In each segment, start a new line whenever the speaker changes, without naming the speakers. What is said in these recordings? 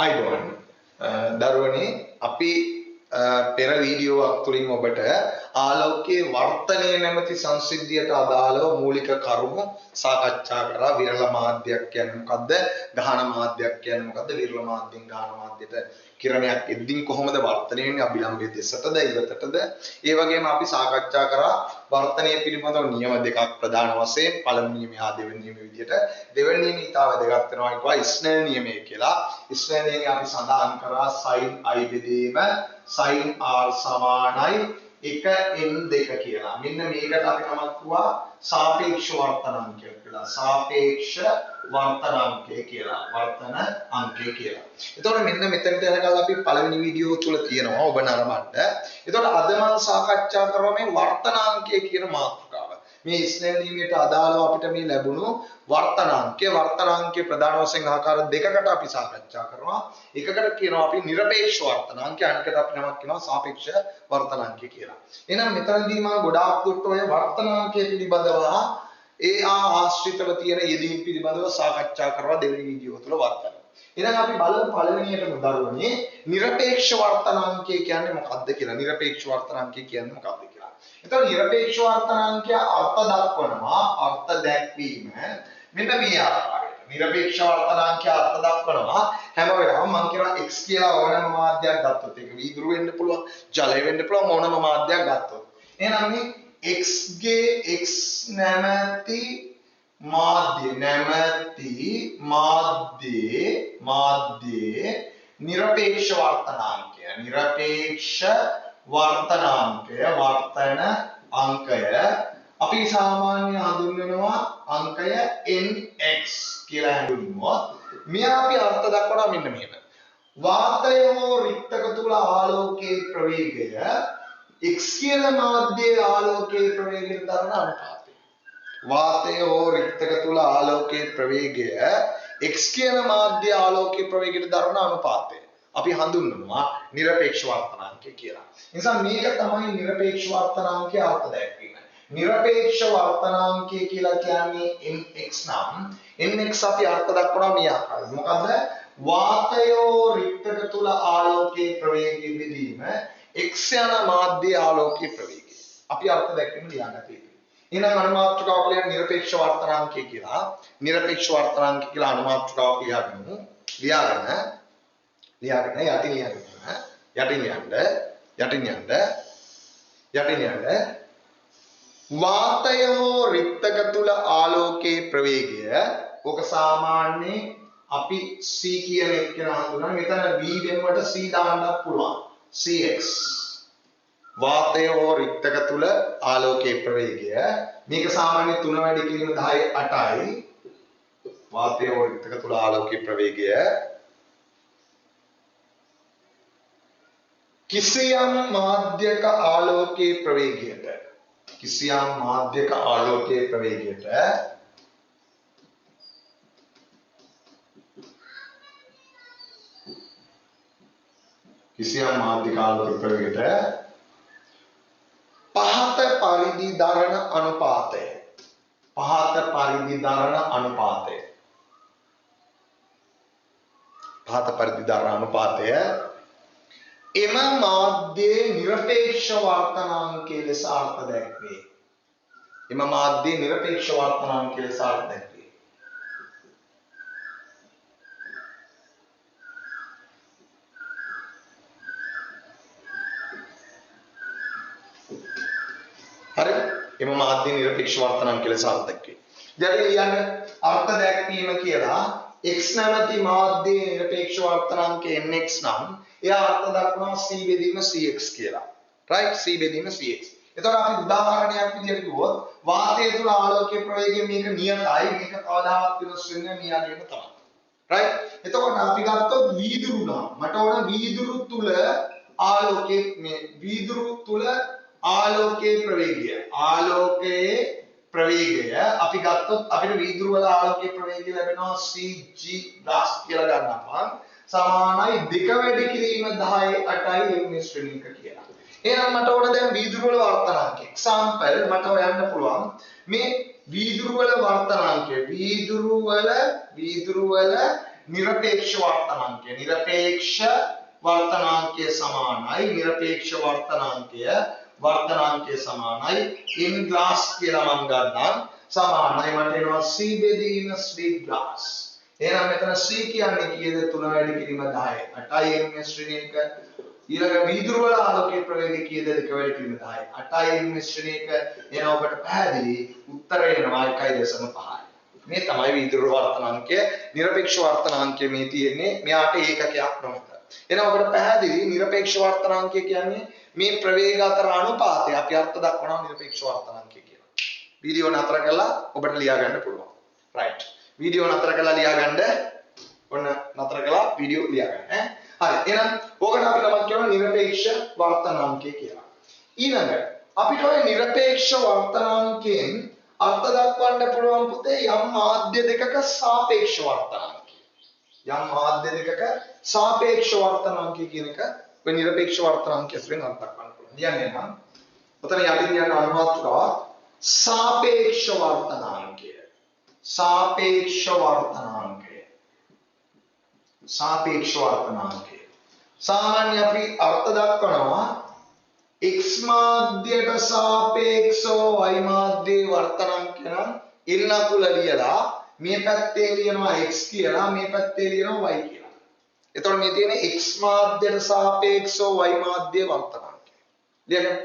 අයිබෝන් දරුවනේ අපි පෙර වීඩියෝවක් තුලින් ඔබට ආලෝකයේ වර්තනය නැමැති සංසිද්ධියට අදාළව මූලික කරුණු සාකච්ඡා කරා. විරල මාධ්‍යයක් කියන්නේ මොකද්ද? ගහන මාධ්‍යයක් කියන්නේ මොකද්ද? විරල මාධ්‍යෙන් ගහන මාධ්‍යට කිරණයක් එද්දින් කොහොමද වර්තනය වෙන්නේ? අභිලම්බයේ දෙසටද ඉවතටද? ඒ වගේම අපි සාකච්ඡා කරා වර්තනය පිළිබඳව නියම දෙකක් ප්‍රධාන වශයෙන්. පළමු නියමය හා දෙවෙනි නියමය විදිහට. දෙවෙනි නියමය ඊටව දෙකක් වෙනවා කියනවා ස්නේල් නියමය කියලා. ස්නේල් නියමය අපි සඳහන් කරා sin i බෙදීම sin r සමානයි 1n2 කියලා. මෙන්න මේකට අපි නමක් කිව්වා සාපේක්ෂ වර්තනාංකය කියලා. සාපේක්ෂ වර්තනාංකය කියලා. වර්තන අංකය කියලා. එතකොට මෙන්න මෙතනට යනකල් අපි පළවෙනි වීඩියෝ තුල තියෙනවා ඔබ නරඹන්න. එතකොට අද මම සාකච්ඡා කරනවා මේ වර්තනාංකය කියන මාතෘකාව. මේ ස්නේල් නියමයට අදාළව අපිට මේ ලැබුණු වර්තනාංකයේ ප්‍රධාන වශයෙන් ආකාර දෙකකට අපි සාකච්ඡා කරනවා. එකකට කියනවා අපි නිරපේක්ෂ වර්තනාංකය, අනිකට අපි නමක් කියනවා සාපේක්ෂ වර්තනාංකය කියලා. එහෙනම් මෙතනදී මම ගොඩාක් දුරට ඔය වර්තනාංකය පිළිබඳව ඒ ආශ්‍රිතව තියෙන යෙදීම් පිළිබඳව සාකච්ඡා කරනවා දෙවෙනි වීඩියෝ තුල වර්තන. එහෙනම් අපි බලමු පළවෙනියටම දරුවනේ නිරපේක්ෂ වර්තනාංකය කියන්නේ මොකක්ද කියලා. නිරපේක්ෂ වර්තනාංකය කියන්නේ මොකක්ද කියලා. එතකොට නිරපේක්ෂ වර්තනාංකය අර්ථ දක්වනවා, අර්ථ දැක්වීම මෙන්න මේ ආකාරයට. නිරපේක්ෂ වර්තනාංකය අර්ථ දක්වනවා හැම වෙලාවම මම කියනවා x කියලා ඕනම මාධ්‍යයක් ගත්තොත් ඒක වීදුරු වෙන්න පුළුවන්, ජලය වෙන්න පුළුවන් ඕනම මාධ්‍යයක් ගත්තොත්. එහෙනම් මේ x ගේ x නැමැති මාධ්‍යයේ නිරපේක්ෂ වර්තනාංකය වර්තන අංකය අපි සාමාන්‍ය හඳුන්වනවා අංකය nx කියලා හඳුන්වනවා. මෙයා අපි අර්ථ දක්වනවා මෙන්න මෙහෙම. වාතය හෝ රික්තක තුල ආලෝකයේ ප්‍රවේගය x කියන මාධ්‍යයේ ආලෝකයේ ප්‍රවේගයට දරන අනුපාතය. වාතය හෝ රික්තක තුල ආලෝකයේ ප්‍රවේගය x කියන මාධ්‍යයේ ආලෝකයේ ප්‍රවේගයට දරන අනුපාතය අපි හඳුන්වනවා නිරපේක්ෂ වර්තනාංකය කියලා. නිසා මේක තමයි නිරපේක්ෂ වර්තනාංකයේ අර්ථ දැක්වීම. නිරපේක්ෂ වර්තනාංකය කියලා කියන්නේ nx නම් nx අපි අර්ථ දක්වනවා මේ ආකාරයෙන්. මොකද වාතයෝ රික්තක තුල ආලෝකයේ ප්‍රවේගය බෙදීම x යන මාධ්‍යයේ ආලෝකයේ ප්‍රවේගය. අපි අර්ථ දැක්වීම ලියාගන්න තියෙනවා. එහෙනම් අනුමාත්‍රකාව කියන්නේ නිරපේක්ෂ වර්තනාංකය කියලා. නිරපේක්ෂ වර්තනාංකය කියලා අනුමාත්‍රකාව ලියාගමු. ලියාගෙන යටින් යන්න වාතය හෝ රික්තක තුල ආලෝකයේ ප්‍රවේගය ඔක සාමාන්‍ය අපි c කියන එක හඳුනන මෙතන v වෙනුවට c දාන්නත් පුළුවන් cx වාතය හෝ රික්තක තුල ආලෝකයේ ප්‍රවේගය මේක සාමාන්‍ය 3 වැඩි කිරීම 10 8යි වාතය හෝ රික්තක තුල ආලෝකයේ ප්‍රවේගය කිසියම් මාධ්‍යක ආලෝකයේ ප්‍රවේගයට කිසියම් මාධ්‍යක ආලෝකයේ ප්‍රවේගයට පහත පරිදි දරන අනුපාතය එම මාධ්‍යයේ නිරපේක්ෂ වර්තනාංකයේ ලෙස අර්ථ දැක්වේ. හරි? එම මාධ්‍ය නිරපේක්ෂ වර්තනාංකයේ ලෙස අර්ථ දැක්වේ. දැන් ලියන්න අර්ථ දැක්වීම කියලා x නැමැති මාධ්‍යයේ නිරපේක්ෂ වර්තනාංකය nx නම් එයා අර්ථ දක්වනවා c බෙදීම cx කියලා. right? c බෙදීම cx. එතකොට අපි උදාහරණයක් විදිහට කිව්වොත් වාතය තුල ආලෝකයේ ප්‍රවේගය මේක නියතයි. මේක කවදාවත් වෙනස් වෙන්නේ නැහැ මෙයාගේම තමයි. right? එතකොට අපි ගත්තොත් වීදුරු නම් මට ඕන වීදුරු තුල ආලෝකයේ ප්‍රවේගය අපි ගත්තොත් අපිට වීදුරු වල ආලෝකයේ ප්‍රවේගය ලැබෙනවා cg+ කියලා ගන්නවා. සමානයි 2 වැඩි කිරීම 10 8යි මේ ශ්‍රේණික කියලා. එහෙනම් මට ඕන දැන් වීදුරු වල වර්තනාංකය. එක්සැම්පල් මට හොයන්න පුළුවන් මේ වීදුරු වල වර්තනාංකය. වීදුරු වල निरपेक्ष वर्तनांकය निरपेक्ष वर्तनांकය සමානයි निरपेक्ष वर्तनांकය සමානයි in glass කියලා මම ගන්නම් සමානයි මට එනවා C බෙදීම sweet glass එහෙනම් මෙතන C කියන්නේ කීයද 3 වැඩි කිරීම 10 8යි ms ශ්‍රේණියක ඊළඟ වීදුරු වල ආලෝකයේ ප්‍රවේගය කීයද 2 වැඩි කිරීම 10 8යි ms ශ්‍රේණියක එන ඔබට පැහැදිලි උත්තරය එනවා 1.5 මේ තමයි වීදුරු වර්තනාංකය নিরপেক্ষ වර්තනාංකය මේ තියෙන්නේ මෙයාට ඒකකයක් නොමත එහෙනම් ඔබට පැහැදිලි নিরপেক্ষ වර්තනාංකය කියන්නේ මේ ප්‍රවේග අතර අනුපාතය අපි අර්ථ දක්වනවා নিরপেক্ষ වර්තනාංකය කියලා වීඩියෝ නතර කරලා ඔබට ලියා ගන්න පුළුවන් රයිට් වීඩියෝ නතර කරලා ලියා ගන්න ඔන්න නතර කළා වීඩියෝ ලියා ගන්න ඈ හරි එහෙනම් ඕකට අපි නමක් කියනවා নিরপেক্ষ වර්තනාංකය කියලා ඊළඟ අපිට ඔය নিরপেক্ষ වර්තනාංකයෙන් අර්ථ දක්වන්න පුළුවන් පුතේ යම් මාධ්‍ය දෙකක සාපේක්ෂ වර්තනාංකය යම් මාධ්‍ය දෙකක සාපේක්ෂ වර්තනාංකය කියන එක ඔය নিরপেক্ষ වර්තනාංකය වලින් අර්ථ දක්වන්න පුළුවන්. කියන්නේ නම් ඔතන යටින් යන අනුමාත්‍රාව සාපේක්ෂ වර්තනාංකය. සාපේක්ෂ වර්තනාංකය. සාපේක්ෂ වර්තනාංකය. සාමාන්‍ය අපි අර්ථ දක්වනවා x මාධ්‍යයට සාපේක්ෂව y මාධ්‍යයේ වර්තනාංකය නම් එන්න අකුල ලියලා මේ පැත්තේ ලියනවා x කියලා මේ පැත්තේ ලියනවා y කියලා. එතකොට මේ තියෙන x මාධ්‍යයට සාපේක්ෂව y මාධ්‍යයේ වර්තනාංකය. ලියගන්න.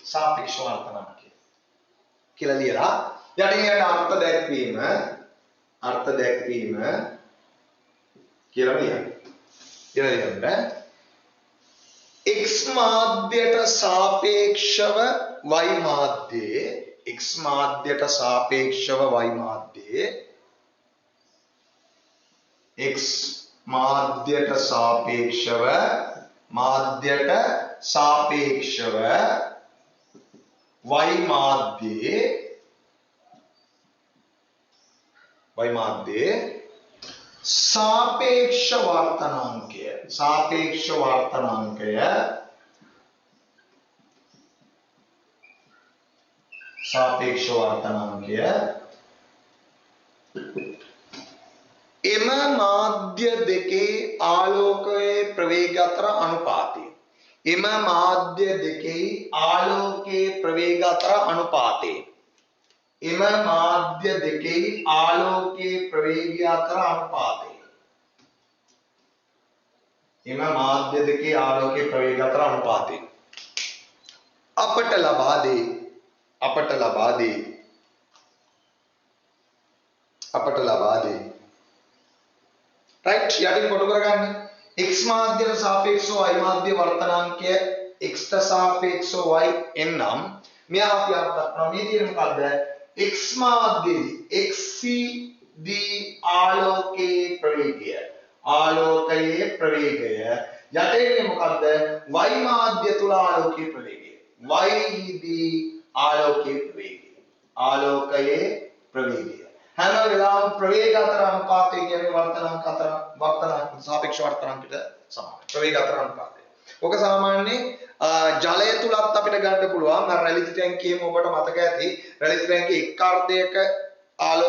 සාපේක්ෂ වර්තනාංකය කියලා ලියලා යටින් යන අර්ථ දැක්වීම කියලා ලියන්න. කියලා ලියන්න. x මාධ්‍යයට සාපේක්ෂව y මාධ්‍යයේ x මාධ්‍යයට සාපේක්ෂව y මාධ්‍යයේ x මාධ්‍යයට සාපේක්ෂව y මාධ්‍යයේ सापेक्ष वर्तनांकය එම මාධ්‍ය දෙකේ ආලෝකයේ ප්‍රවේගය අතර අනුපාතය එම මාධ්‍ය දෙකේ ආලෝකයේ ප්‍රවේගය අතර අනුපාතය එම මාධ්‍ය දෙකේ ආලෝකයේ ප්‍රවේගය අතර අනුපාතය එම මාධ්‍ය දෙකේ ආලෝකයේ ප්‍රවේගය අතර අනුපාතය අපට ලබා දේ right යටින් කොට කරගන්න x මාධ්‍යයට සාපේක්ෂව y මාධ්‍ය වර්තනාංකය x ට සාපේක්ෂව y එන්නම් මෙයා අපි අර්ථ කරනවා මේ තියෙන මොකද්ද x මාධ්‍යයේ xc දී ආලෝකයේ ප්‍රවේගය යටේ මොකද්ද y මාධ්‍ය තුල ආලෝකයේ ප්‍රවේගය y දී ආලෝකයේ ප්‍රවේගය හැම වෙලාවෙම ප්‍රවේග අතර අනුපාතය කියන්නේ වර්තනාංක අතර වර්තනාංක සාපේක්ෂ වර්තනාංකයට සමානයි ප්‍රවේග අතර අනුපාතය. ඔක සාමාන්‍යයෙන් ජලය තුලත් අපිට ගන්න පුළුවන්. අර රැලිති ටැංකියෙම ඔබට මතක ඇති රැලිති ටැංකියේ එක් අර්ධයක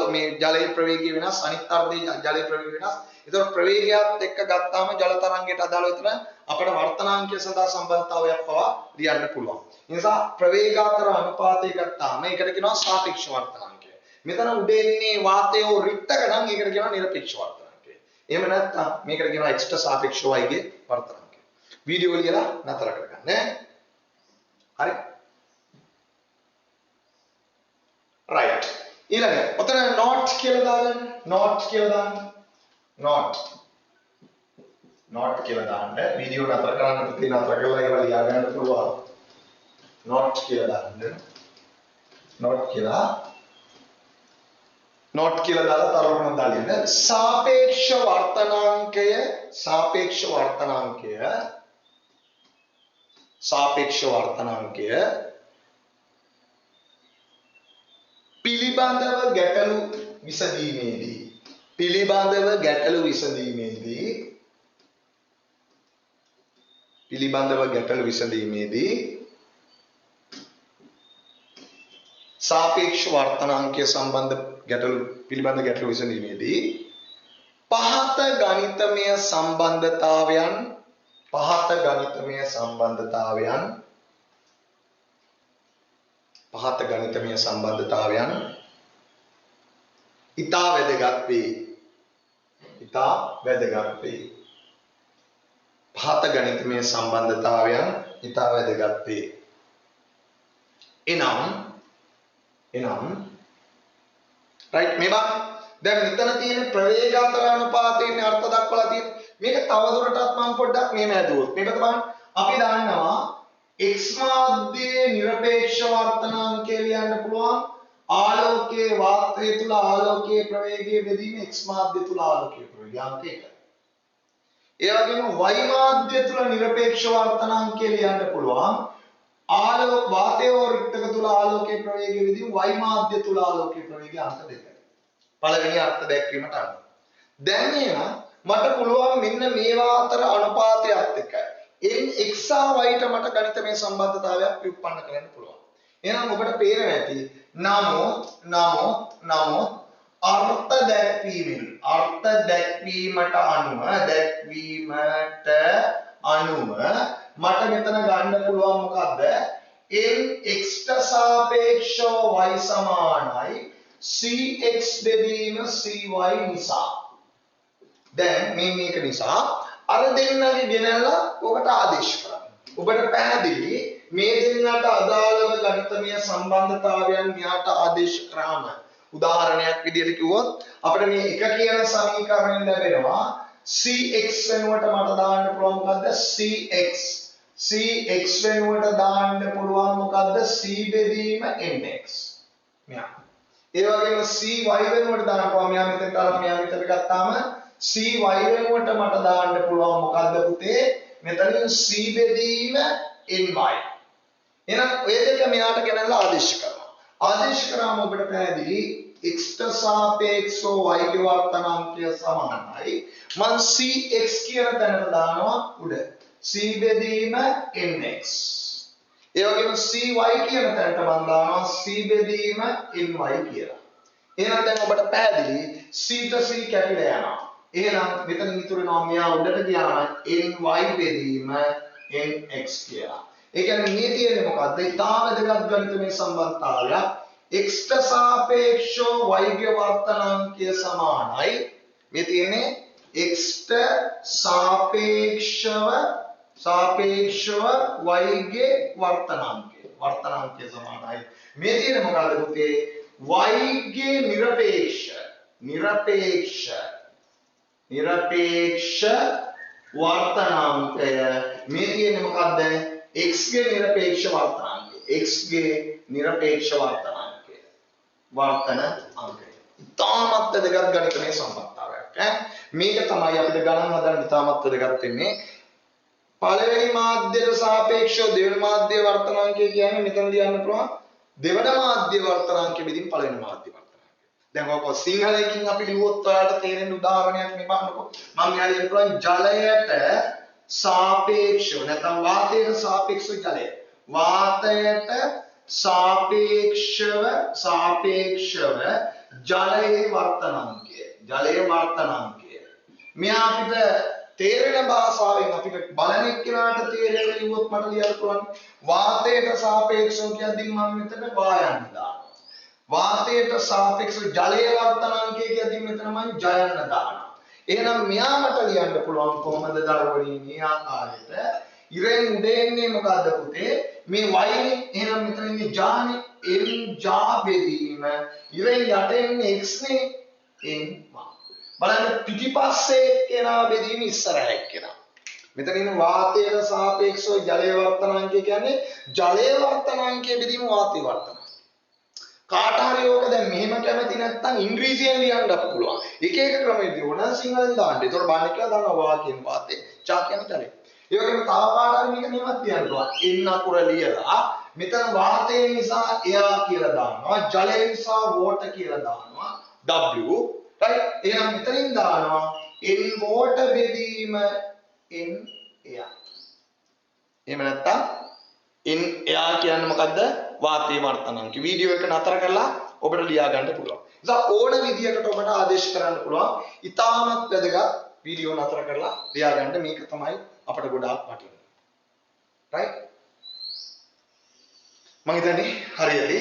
මේ ජලයේ ප්‍රවේගය වෙනස් අනිත් අර්ධයේ ජලයේ ප්‍රවේගය වෙනස්. ඒතකොට ප්‍රවේගයත් එක්ක ගත්තාම ජල තරංගයට අදාළව එතන අපිට වර්තනාංකය සඳහා සම්බන්ධතාවයක් පවා ලියන්න පුළුවන්. ඒ නිසා ප්‍රවේග අතර අනුපාතය ගත්තාම ඒකට කියනවා සාපේක්ෂ වර්තනාංකය. මෙතන උඩ එන්නේ වාතය රිට්ටක නම් ඒකට කියනවා නිරපේක්ෂ වර්තනාංකය. එහෙම නැත්නම් මේකට කියනවා x ට සාපේක්ෂව y ගේ වර්තනාංකය. වීඩියෝ ලියලා නතර කරගන්න ඈ. හරි. right. ඊළඟ ඔතන not කියලා දාගන්න. not කියලා දාන්න වීඩියෝ නතර කරන්න පුතේ නතර කරලා ඒවා ලියා ගන්න පුළුවන්. not කියලා දාලා තරමක් දාලියන සාපේක්ෂ වර්තනාංකය පිළිබඳව ගැටලු විසඳීමේදී සාපේක්ෂ වර්තනාංකය සම්බන්ධ ගැටලු විසඳීමේදී පහත ගණිතමය සම්බන්ධතාවයන් ඉතා වැදගත් වේ. පහත ගණිතමය සම්බන්ධතාවයන් ඉතා වැදගත් වේ. එනම් right මේවා දැන් මෙතන තියෙන ප්‍රවේග අතර අනුපාතයෙන් අර්ථ දක්වලා තියෙන මේක තවදුරටත් මම පොඩ්ඩක් මෙහෙම ඇදුවොත් මේක තමයි අපි දන්නවා x මාධ්‍යයේ නිරපේක්ෂ වර්තනාංකය ලියන්න පුළුවන් ආලෝකයේ වාතය තුල ආලෝකයේ ප්‍රවේගයේ බෙදීම x මාධ්‍ය තුල ආලෝකයේ ප්‍රවේගාංක 1. ඒ වගේම y මාධ්‍ය තුල නිරපේක්ෂ වර්තනාංකය ලියන්න පුළුවන් ආලෝක වාතය වෘත්තක තුල ආලෝකයේ ප්‍රවේගයේ බෙදීම y මාධ්‍ය තුල ආලෝකයේ ප්‍රවේගාංක 2. පළවෙනි අර්ථ දැක්වීමට අනුව. දැන් එහෙනම් මට පුළුවන් මෙන්න මේවා අතර අනුපාතයත් එක්ක x සහ y ට මට ගණිතමය සම්බන්ධතාවයක් උත්පන්න කරන්න පුළුවන්. එහෙනම් ඔබට පේනවා ඇති නමුත් අර්ථ දැක්වීමට අනුව මට මෙතන ගන්න පුළුවන් මොකද්ද? x ට සාපේක්ෂව y සමානයි cx බෙදීම cy නිසා. දැන් මේක නිසා අර දෙන්නගේ ගෙනල්ලා ඔකට ආදේශ කරන්න. ඔබට පැහැදිලි මේ දෙන්නට අදාළව ගණිතමය සම්බන්ධතාවයන් මෙයාට ආදේශ කරාම උදාහරණයක් විදිහට කිව්වොත් අපිට මේ එක කියන සමීකරණයෙන් ලැබෙනවා cx වෙනුවට මට දාන්න පුළුවන් මොකද්ද? cx වෙනුවට දාන්න පුළුවන් මොකද්ද? c බෙදීම nx. මෙයා ඒ වගේම cy වෙනුවට දාන්න පුළුවන් මෙයා මෙතනට අරන් මෙයා මෙතනට ගත්තාම cy වෙනුවට මට දාන්න පුළුවන් මොකද්ද පුතේ? මෙතනින් c බෙදීම ny. එහෙනම් ඔය දෙක මෙයාට ගෙනල්ලා ආදේශ කරනවා. ආදේශ කරාම ඔබට පැහැදිලි x ට සාපේක්ෂව y ගේ වර්තනාංකය සමානයි. මම cx කියන තැනට දානවා උඩ. c බෙදීම nx. ඒ වගේම cy කියන තැනට මම දානවා c බෙදීම ny කියලා. එහෙනම් දැන් ඔබට පැහැදිලි c ට c කැපිලා යනවා. එහෙනම් මෙතන ඉතුරු වෙනවා මෙයා උඩට ගියාම ny බෙදීම nx කියලා. ඒ කියන්නේ මේ තියෙන්නේ මොකද්ද? ඉතාම වැදගත් ගණිතමය සම්බන්ධතාවයක්. x ට සාපේක්ෂව y ගේ වර්තනාංකය සමානයි. මේ තියෙන්නේ x ට සාපේක්ෂව y ගේ වර්තනාංකය සමානයි. මේ තියෙන්නේ මොකද්ද පුතේ? y ගේ නිරපේක්ෂ වර්තනාංකය. මේ තියෙන්නේ මොකද්ද? x ගේ නිරපේක්ෂ වර්තනාංකය. ඉතාමත් වැදගත් ගණිතමය සම්බන්ධතාවයක්. මේක තමයි අපිට ගණන් හදන්න ඉතාමත් වැදගත් වෙන්නේ. පළවෙනි මාධ්‍යයට සාපේක්ෂව දෙවෙනි මාධ්‍ය වර්තනාංකය කියන්නේ මෙතන ලියන්න පුළුවන් දෙවෙනි මාධ්‍ය වර්තනාංකය බෙදීම පළවෙනි මාධ්‍ය වර්තනාංකය. දැන් ඔක සිංහලයෙන් අපි ලිව්වොත් ඔයාලට තේරෙන උදාහරණයක් මේ බලන්නකෝ. මම මෙයාට ලියන්න පුළුවන් ජලයට සාපේක්ෂව නැත්නම් වාතයට සාපේක්ෂව ජලය. වාතයට සාපේක්ෂව ජලයේ වර්තනාංකය. මෙයා අපිට තේරෙන භාෂාවෙන් අපිට බලන එක්කෙනාට තේරෙන්න ලිව්වොත් මට ලියන්න පුළුවන් වාතයට සාපේක්ෂව කියද්දී මම මෙතන වායන්න දානවා. වාතයට සාපේක්ෂව ජලයේ වර්තනාංකය කියද්දී මෙතන මම ජයන්න දානවා. එහෙනම් මෙයා මට ලියන්න පුළුවන් කොහොමද දරුවනි මේ ආකාරයට ඉරෙන් උඩ එන්නේ මොකද්ද පුතේ? මේ y එහෙනම් මෙතන ඉන්නේ ජානේ n ජා බෙදීම ඉරෙන් යට එන්නේ x නේ n බලන්න පිටිපස්සේ එක්කෙනා බෙදීම ඉස්සරහ එක්කෙනා. මෙතන ඉන්න වාතයට සාපේක්ෂව ජලයේ වර්තනාංකය කියන්නේ ජලයේ වර්තනාංකයේ බෙදීම වාතයේ වර්තනාංකය. කාට හරි ඕක දැන් මෙහෙම කැමති නැත්නම් ඉංග්‍රීසියෙන් ලියන්නත් පුළුවන්. එක එක ක්‍රමයේදී ඕන සිංහලෙන් දාන්න. ඒතකොට බලන්න කියලා දානවා වා කියන වාතේ චා කියන ජලය. ඒ වගේම තව කාට හරි මේක මෙහෙමත් ලියන්න පුළුවන්. n අකුර ලියලා මෙතන වාතය නිසා එයා කියලා දානවා. ජලය නිසා water කියලා දානවා. w right එහෙනම් මෙතනින් දානවා n water බෙදීම n air. එහෙම නැත්නම් n air කියන්නේ මොකද්ද? වාතයේ වර්තනාංක. වීඩියෝ එක නතර කරලා ඔබට ලියා ගන්න පුළුවන්. ඉතින් ඕන විදියකට ඔබට ආදේශ කරන්න පුළුවන්. ඉතාමත් වැදගත් වීඩියෝ නතර කරලා ලියාගන්න මේක තමයි අපට ගොඩාක් වටින්නේ. right? මම හිතන්නේ හරියටි.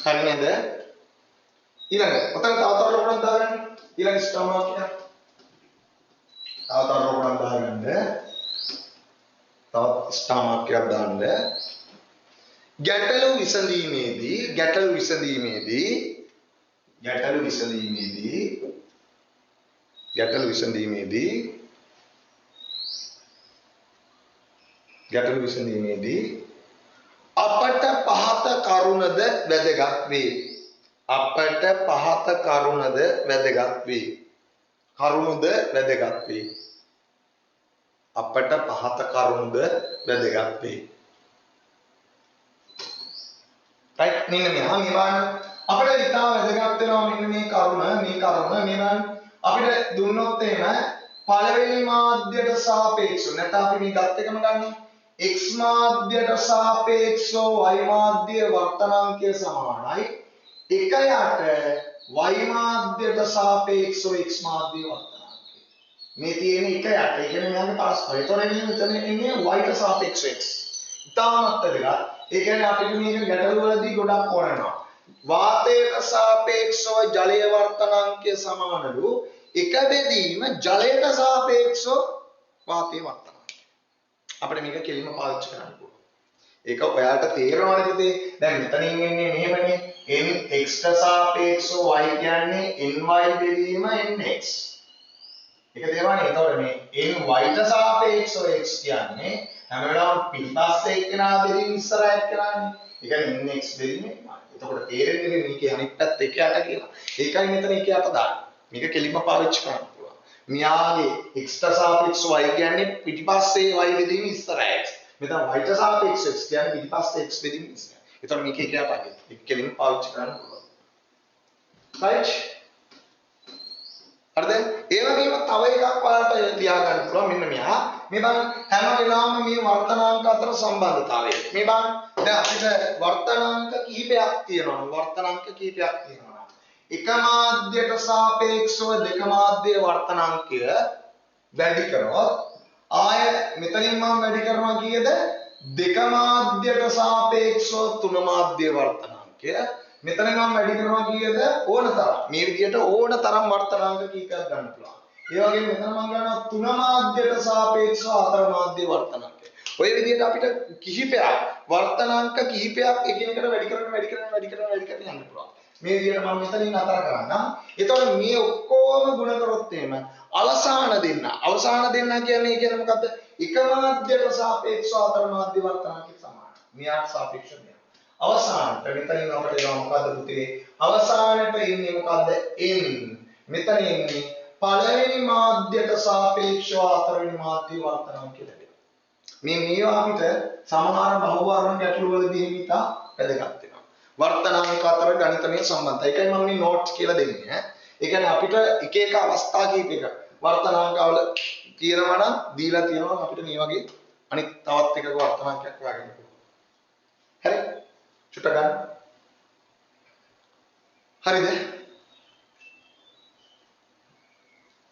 හරි නේද? ඊළඟ ඔතන තව ලොකුණක් දාගන්න. ඊළඟ ස්ටාම් වාක්‍යය. තව ලොකුණක් දාගන්න. තව ස්ටාම් වාක්‍යයක් දාන්න. ගැටලු විසඳීමේදී අපට පහත කරුණද වැදගත් වේ. අපට පහත කරුණද වැදගත් වේ. කරුණද වැදගත් වේ. අපට පහත කරුණද වැදගත් වේ. right මෙන්න මෙහා මේ බලන්න අපිට ඉතාල වැදගත් වෙනවා මෙන්න මේ කරුණ මේ බලන්න අපිට දුන්නොත් එහෙම පළවෙනි මාධ්‍යයට සාපේක්ෂව නැත්නම් අපි මේ ගත් එකම ගන්නවා x මාධ්‍යයට සාපේක්ෂව y මාධ්‍ය වර්තනාංකය සමානයි 1යට y මාධ්‍යයට සාපේක්ෂව x මාධ්‍ය වර්තනාංකය මේ තියෙන 1යට ඒ කියන්නේ මෙයාගේ පරස්පරය. ඒතකොට මෙතන එන්නේ y ට සාපේක්ෂව x. ඉතාමත් වැදගත්. ඒ කියන්නේ අපිට මේක ගැටළු වලදී ගොඩක් ඕනනවා. වාතයට සාපේක්ෂව ජලයේ වර්තනාංකය සමානලු එක බෙදීම ජලයට සාපේක්ෂව වාතයේ වර්තනාංකය. අපිට මේක කෙලින්ම පාවිච්චි කරන්න පුළුවන්. ඒක ඔයාලට තේරෙනවද පුතේ? දැන් මෙතනින් එන්නේ මෙහෙමනේ. nx ට සාපේක්ෂව y කියන්නේ ny බෙදීම nx. ඒක තේරෙනවනේ. එතකොට මේ ny ට සාපේක්ෂව x කියන්නේ හැම වෙලාවෙම පිටිපස්සේ එක්කෙනා බෙදීම ඉස්සරහ එක්කෙනානේ. ඒ කියන්නේ nx බෙදීම එකයි. එතකොට තේරෙන්නේ මේකේ අනිත් පැත්ත 1යට කියලා. ඒකයි මෙතන 1යට දාන්නේ. මේක කෙලින්ම පාවිච්චි කරන්න පුළුවන්. මෙයාගේ x ට සාපේක්ෂව y කියන්නේ පිටිපස්සේ y බෙදීම ඉස්සරහ x. මෙතන y ට සාපේක්ෂව x කියන්නේ පිටිපස්සේ x බෙදීම ඉස්සරහ. එතකොට මේක 1යට අගය. ඒක කෙලින්ම පාවිච්චි කරන්න පුළුවන්. right? හරිද? ඒ වගේම තව එකක් ඔයාලට ලියා ගන්න පුළුවන් මෙන්න මෙහා. මේ බලන්න හැම වෙලාවෙම මේ වර්තනාංක අතර සම්බන්ධතාවය. මේ බලන්න දැන් අපිට වර්තනාංක කිහිපයක් තියෙනවා. එක මාධ්‍යයට සාපේක්ෂව දෙක මාධ්‍ය වර්තනාංකය වැඩි කරොත් ආය මෙතනින් මම වැඩි කරනවා කීයද? දෙක මාධ්‍යයට සාපේක්ෂව තුන මාධ්‍ය වර්තනාංකය. මෙතන මම වැඩි කරනවා කීයද? ඕන තරම්. මේ විදිහට ඕන තරම් වර්තනාංක කීකයක් ගන්න පුළුවන්. ඒ වගේම මෙතන මම ගන්නවා තුන මාධ්‍යයට සාපේක්ෂව හතර මාධ්‍ය වර්තනාංකය. ඔය විදිහට අපිට කිහිපයක් වර්තනාංක කිහිපයක් එකිනෙකට වැඩි කරගෙන යන්න පුළුවන්. මේ විදිහට මම මෙතනින් අතර කරන්නම්. එතකොට මේ ඔක්කොම ගුණ කරොත් එහෙම අවසාන දෙන්න කියන්නේ මොකද්ද? එක මාධ්‍යයට සාපේක්ෂව හතර මාධ්‍ය වර්තනාංකය සමානයි. මෙයාට සාපේක්ෂව අවසානට මෙතනින් අපිට එනවා මොකද්ද පුතේ? අවසානට ඉන්නේ මොකද්ද? n. මෙතන ඉන්නේ පළවෙනි මාධ්‍යයට සාපේක්ෂව හතරවෙනි මාධ්‍ය වර්තනාංකය ලැබෙනවා. මේවා අපිට සමහර බහුවර්ණ ගැටළු වලදී හිතා වැදගත් වෙනවා. වර්තනාංක අතර ගණිතමය සම්බන්ධය. ඒකයි මම මේ නෝට්ස් කියලා දෙන්නේ. ඒ කියන්නේ අපිට එක එක අවස්ථා කීපයක වර්තනාංකවල කියනවා නම් දීලා තියෙනවා නම් අපිට මේ වගේ අනිත් තවත් එකක වර්තනාංකයක් හොයාගන්න පුළුවන්. හරි? චුට්ට ගන්න. හරිද?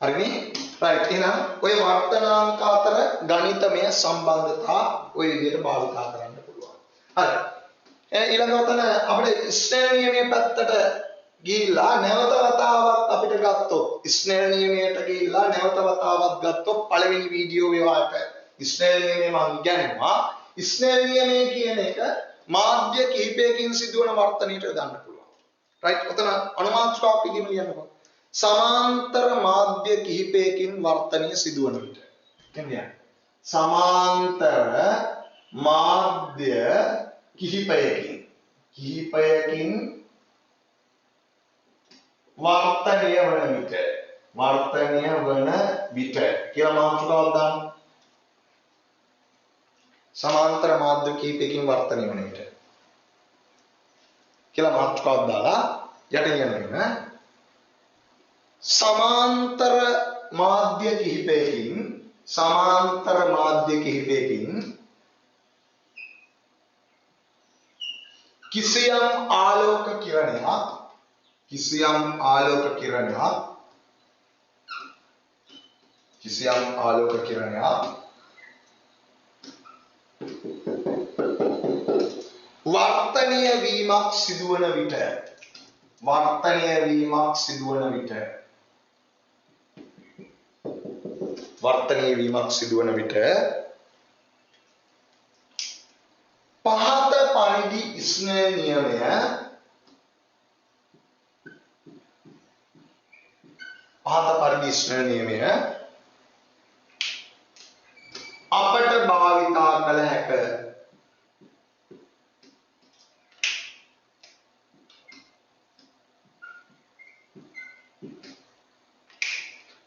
හරිනේ? right. එහෙනම් ඔය වර්තනාංක අතර ගණිතමය සම්බන්ධතා ඔය විදිහට භාවිතා කරන්න පුළුවන්. හරි. ඊළඟ වතන අපිට ස්නේල් නියමයේ පැත්තට ගිහිල්ලා නැවත වතාවක් අපිට ගත්තොත් ස්නේල් නියමයට ගිහිල්ලා නැවත වතාවක් ගත්තොත් පළවෙනි වීඩියෝ එකේ ස්නේල් නියමය මම ඉගෙනුවා. ස්නේල් නියමය කියන එක මාධ්‍ය කිහිපයකින් සිදුවන වර්තනයට යොදන්න පුළුවන්. right? ඔතන අනුමාත්‍රාවක් ඉගෙනගෙන යන්නකො. සමාන්තර මාධ්‍ය කිහිපයකින් වර්තනය සිදුවන විට. කියන්නේ සමාන්තර මාධ්‍ය කිහිපයකින් වර්තනය වන විට කියලා මාතෘකාවක් දාන්න. සමාන්තර මාධ්‍ය කිහිපයකින් වර්තනය වන විට කියලා මාතෘකාවක් දාලා යටින් යනවා. සමාන්තර මාධ්‍ය කිහිපයකින් කිසියම් ආලෝක කිරණයක් කිසියම් ආලෝක කිරණයක් වර්තනීය වීමක් සිදුවන විට පහත පරිදි ස්නේහ නියමය අපට භාවිතා කළ හැක.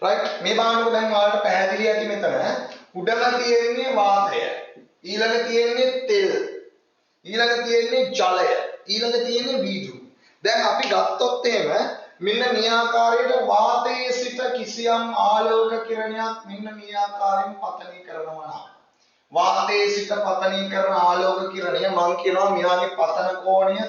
right මේ බාහනක දැන් ඔයාලට පැහැදිලි ඇති මෙතන උඩම තියෙන්නේ වාතය, ඊළඟ තියෙන්නේ තෙල්, ඊළඟ තියෙන්නේ ජලය, ඊළඟ තියෙන්නේ වීදුරු. දැන් අපි ගත්තොත් එහෙම මෙන්න මේ ආකාරයට වාතයේ සිට කිසියම් ආලෝක කිරණයක් මෙන්න මේ ආකාරයෙන් පතනය කරනවා නම් වාතයේ සිට පතනය කරන ආලෝක කිරණය මම කියනවා මෙයාගේ පතන කෝණය θ1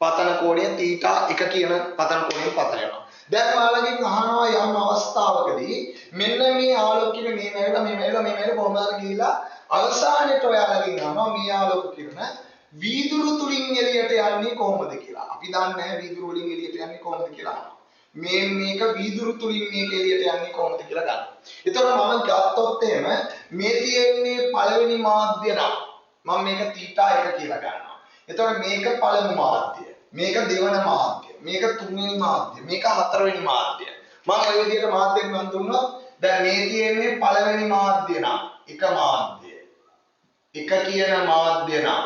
පතන කෝණය θ1 කියන පතන කෝණයෙන් පතන වෙනවා. දැන් ඔයාලගෙන් අහනවා යම් අවස්ථාවකදී මෙන්න මේ ආලෝක කිරණ මේ මේවල කොහොමද කියලා අවසානයේ ඔයාලගෙන් අහනවා මේ ආලෝක කිරණ වීදුරු තුලින් එළියට යන්නේ කොහොමද කියලා. අපි දන්නේ නැහැ වීදුරු වලින් එළියට යන්නේ කොහොමද කියලා. මේක වීදුරු තුලින් මේක එළියට යන්නේ කොහොමද කියලා ගන්න. ඒතකොට මම ගත්තොත් එහෙම මේ තියෙන්නේ පළවෙනි මාධ්‍ය නම් මම මේක θ1 කියලා ගන්නවා. එතකොට මේක පළමු මාධ්‍ය, මේක දෙවන මාධ්‍ය, මේක තුන්වෙනි මාධ්‍ය, මේක හතරවෙනි මාධ්‍ය. මම ඔය විදිහට මාධ්‍යෙන් මම දුන්නොත් දැන් මේ තියෙන්නේ පළවෙනි මාධ්‍ය නම් එක මාධ්‍ය. එක කියන මාධ්‍ය නම්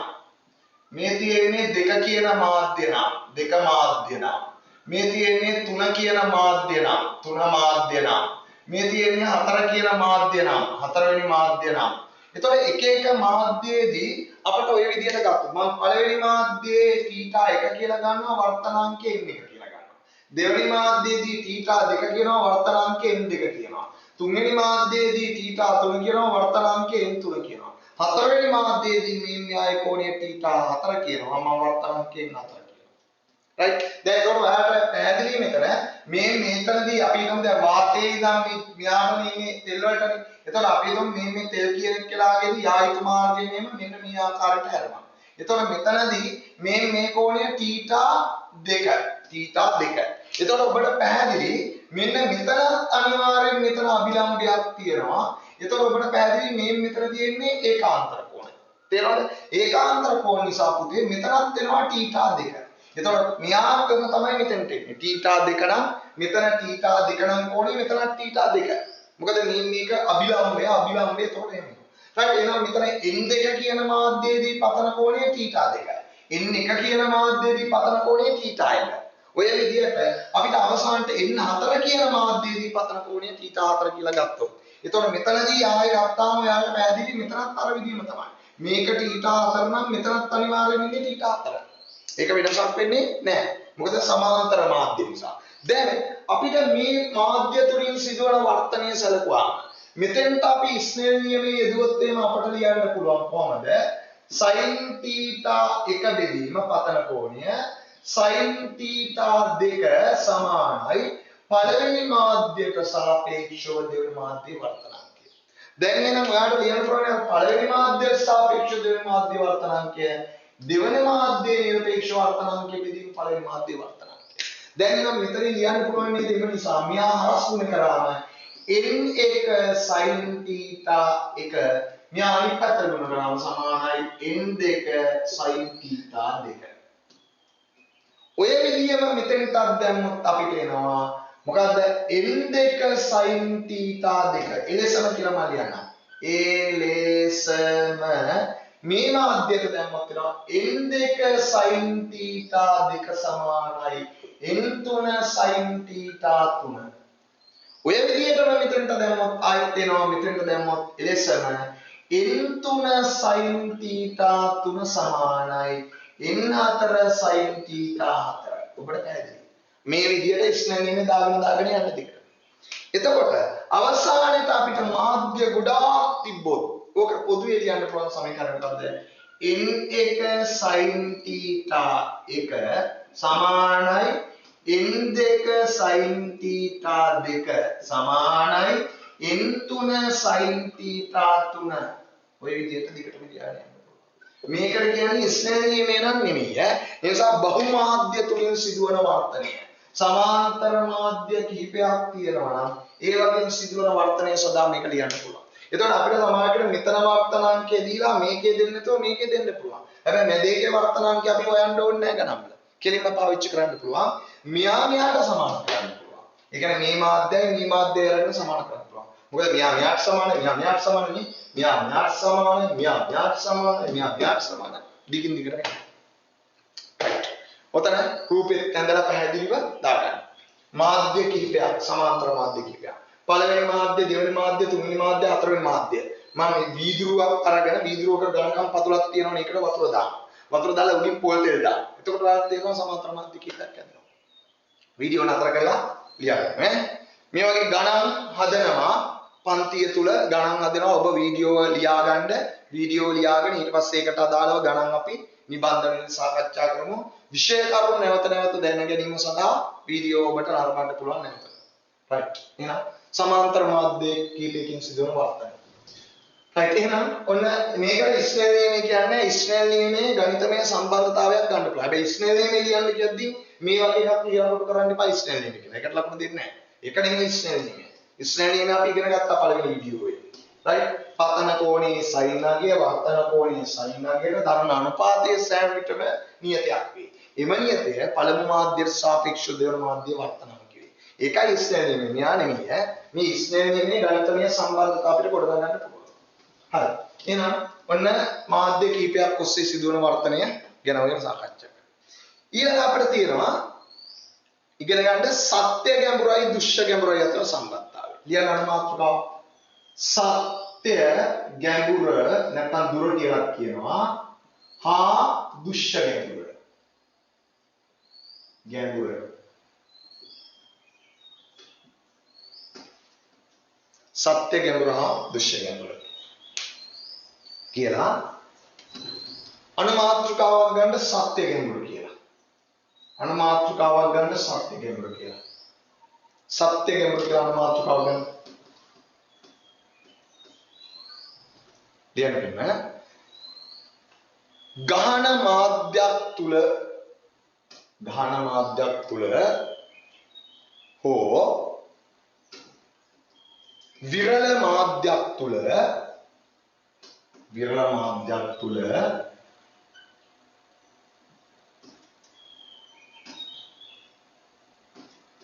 මේ තියෙන්නේ දෙක කියන මාධ්‍ය නම් දෙක මාධ්‍ය නම් මේ තියෙන්නේ තුන කියන මාධ්‍ය නම් තුන මාධ්‍ය නම් මේ තියෙන්නේ හතර කියන මාධ්‍ය නම් හතරවෙනි මාධ්‍ය නම්. එතකොට එක එක මාධ්‍යයේදී අපිට ওই විදිහට ගත්තොත් මම පළවෙනි මාධ්‍යයේ θ1 කියලා ගන්නවා වර්තනාංකය n1 කියලා ගන්නවා. දෙවෙනි මාධ්‍යයේදී θ2 කියනවා වර්තනාංකය n2 කියනවා. තුන්වෙනි මාධ්‍යයේදී θ3 කියනවා වර්තනාංකය n3 කියනවා. හතරවෙනි මාධ්‍යයේදී මේ න්‍යාය කෝණය θ4 කියනවා මම වර්තනාංකය n4 කියනවා. right දැන් ඒක ඔයාලට පැහැදිලි මෙතන මෙතනදී අපි හිතමු දැන් වාතයේ ඉඳන් මෙයාට මේ තෙල් වලටනේ. එතකොට අපි හිතමු මේ තෙල් කියන එකලාගේදී යා යුතු මාර්ගය මෙන්න මේ ආකාරයට හැරෙනවා. එතකොට මෙතනදී මේ කෝණය θ2. එතකොට ඔබට පැහැදිලි මෙන්න මෙතන අනිවාර්යෙන් මෙතන අභිලම්බයක් තියෙනවා. එතකොට ඔබට පැහැදිලි මෙතන තියෙන්නේ ඒකාන්තර කෝණය. තේරෙනවද? ඒකාන්තර කෝණ නිසා පුතේ මෙතනත් වෙනවා θ2. එතකොට මෙයාකම තමයි මෙතනට එන්නේ. θ2 නම් මෙතන θ2 නම් කෝණය මෙතන θ2. මොකද මේක අභිලම්බය එතකොට එහෙම. right එහෙනම් මෙතන n2 කියන මාධ්‍යයේදී පතන කෝණය θ2. n1 කියන මාධ්‍යයේදී පතන කෝණය θ1. ඔය විදිහට අපිට අවසානට n4 කියන මාධ්‍යයේදී පතන කෝණය θ4 කියලා ගත්තොත්. එතකොට මෙතනදී ආයෙ ගත්තාම ඔයාලට පැහැදිලි මෙතනත් අර විදිහම තමයි. මේක θ4 නම් මෙතනත් අනිවාර්යෙන් ඉන්නේ θ4. ඒක වෙනසක් වෙන්නේ නැහැ. මොකද සමාන්තර මාධ්‍ය නිසා. දැන් අපිට මේ මාධ්‍ය තුලින් සිදුවන වර්තනය සැලකුවාම මෙතෙන්ට අපි ස්නේල් නියමයේ යෙදුවොත් එහෙම අපට ලියන්න පුළුවන් කොහමද? sin θ1 බෙදීම පතන කෝණය sin θ2 සමානයි පළවෙනි මාධ්‍යයට සාපේක්ෂව දෙවෙනි මාධ්‍ය වර්තනාංකය. දැන් එහෙනම් ඔයාලට ලියන්න පුළුවන් පළවෙනි මාධ්‍යයට සාපේක්ෂව දෙවෙනි මාධ්‍ය වර්තනාංකය දෙවෙනි මාධ්‍යයේ නිරපේක්ෂ වර්තනාංකය බෙදීම පළවෙනි මාධ්‍ය වර්තනාංකය. දැන් එහෙනම් මෙතන ලියන්න පුළුවන් මේ දෙක නිසා මෙයා හරස් ගුණ කරාම n1 sin θ1 මෙයා අනිත් පැත්තට ගුණ කරාම සමානයි n2 sin θ2. ඔය විදිහම මෙතෙන්ට දැම්මොත් අපිට එනවා මොකද්ද n2 sin θ2 එලෙසම කියලා මම ලියන්නම්. එලෙසම මේ මාධ්‍යයට දැම්මොත් එනවා n2 sin θ2 සමානයි n3 sin θ3. ඔය විදිහටම මෙතෙන්ට දැම්මොත් ආයෙත් එනවා මෙතෙන්ට දැම්මොත් එලෙසම n3 sin θ3 සමානයි n4 sin θ4. ඔබට පැහැදිලි. මේ විදිහට ස්නේහයෙන් දාගෙන යන්න දෙක. එතකොට අවසානයේ අපිට මාධ්‍ය ගොඩාක් තිබ්බොත් ඕක පොදුවේ ලියන්න පුළුවන් සමීකරණ මොකද්ද? n1 sin theta 1 සමානයි n2 sin theta 2 සමානයි n3 sin theta 3 ඔය විදිහට දිගටම කියන්න. මේකට කියන්නේ ස්නේහ නියමය නම් නෙමෙයි ඈ. ඒ නිසා බහුමාධ්‍ය තුලින් සිදුවන වර්තනය. සමාන්තර මාධ්‍ය කිහිපයක් තියෙනවා නම් ඒ වගේම සිදුවන වර්තනය සදා මේක ලියන්න පුළුවන්. එතකොට අපිට සමාජයට මෙතන වර්තනාංකය දීලා මේකේ දෙන්න නැතුව මේකේ දෙන්න පුළුවන්. හැබැයි මේ දෙකේ වර්තනාංකය අපි හොයන්න ඕනේ නැහැ ගණන්වල. කෙලින්ම පාවිච්චි කරන්න පුළුවන්. මෙයාට සමාන කරන්න පුළුවන්. ඒ කියන්නේ මේ මාධ්‍යයි මේ මාධ්‍යය වලට සමාන කරන්න පුළුවන්. මොකද මෙයාට සමාන මෙයාට සමාන නේ. මෙයාට සමාන මෙයාට සමාන මෙයාට සමාන දිගින් දිගට යනවා. ඔතන රූපෙත් ඇඳලා පැහැදිලිව දාගන්න. මාධ්‍ය කිහිපයක් සමාන්තර මාධ්‍ය කිහිපයක්. පළවෙනි මාධ්‍ය, දෙවෙනි මාධ්‍ය, තුන්වෙනි මාධ්‍ය, හතරවෙනි මාධ්‍ය. මම මේ වීදුරුවක් අරගෙන වීදුරුවකට ගණකම් පතුලක් තියෙනවනේ ඒකට වතුර දානවා. වතුර දාලා උඩින් පොල් තෙල් දානවා. එතකොට ඔයාලට තේරෙනවා සමාන්තර මාධ්‍ය කිහිපයක් ඇඳෙනවා. වීඩියෝ නතර කරලා ලියන්න ඈ. මේ වගේ ගණන් හදනවා පන්තිය තුල ගණන් හදනවා. ඔබ වීඩියෝ ලියාගන්න වීඩියෝ ලියාගෙන ඊට පස්සේ ඒකට අදාළව ගණන් අපි නිබන්ධන සාකච්ඡා කරමු. විෂය කරුණු නැවත නැවත දැන ගැනීම සඳහා වීඩියෝ ඔබට නරඹන්න පුළුවන් නැවත. right. එහෙනම් සමාන්තර මාධ්‍ය කීපයකින් සිදුවන වර්තන. right. එහෙනම් ඔන්න මේකට ස්නේල් නියමය කියන්නේ ස්නේල් නියමයේ ගණිතමය සම්බන්ධතාවයක් ගන්න පුළුවන්. හැබැයි ස්නේල් නියමය ලියන්න කියද්දි මේ වගේ එකක් ලියනකොට කරන්න එපා ස්නේල් නියමය කියලා. ඒකට ලකුණු දෙන්නේ නැහැ. ඒක නෙමෙයි ස්නේල් නියමය. ස්නේල් නියමය අපි ඉගෙන ගත්තා පළවෙනි වීඩියෝ එකේ. right. පතන කෝණයේ sin අගය වර්තන කෝණයේ sin අගයට ධර්ම අනුපාතයේ සෑම විටම නියතයක් වේ. එම නියතය පළමු මාධ්‍යයට සාපේක්ෂව දෙවන මාධ්‍ය වර්තනම කිවේ. ඒකයි ස්නේල් නියමය. මෙයා නෙමෙයි ඈ. මේ ස්නේල් නියමයේ ගණිතමය සම්බන්ධතාව අපිට කොට ගන්න පුළුවන්. හරි. එහෙනම් ඔන්න මාධ්‍ය කීපයක් ඔස්සේ සිදුවන වර්තනය ගැන ඔය සාකච්ඡා කරමු. ඊළඟ අපිට තියෙනවා ඉගෙන ගන්න සත්‍ය ගැඹුරයි දුෂ්‍ය ගැඹුරයි අතර සම්බන්ධතාවය. ලියන්න අනුමාත්‍රකාව. සත්‍ය ගැඹුර නැත්නම් දුර කියලා කියනවා හා දුෂ්‍ය ගැඹුර. ගැඹුර සත්‍ය ගැඹුර හා දුෂ්‍ය ගැඹුර කියලා අනුමාත්‍රකාවක් ගන්න සත්‍ය ගැඹුර කියලා. අනුමාත්‍රකාවක් ගන්න සත්‍ය ගැඹුර කියලා. සත්‍ය ගැඹුර කියලා අනුමාත්‍රකාවක් ගන්න. ලියන්න ගහන මාධ්‍යයක් තුල හෝ විරල මාධ්‍යයක් තුල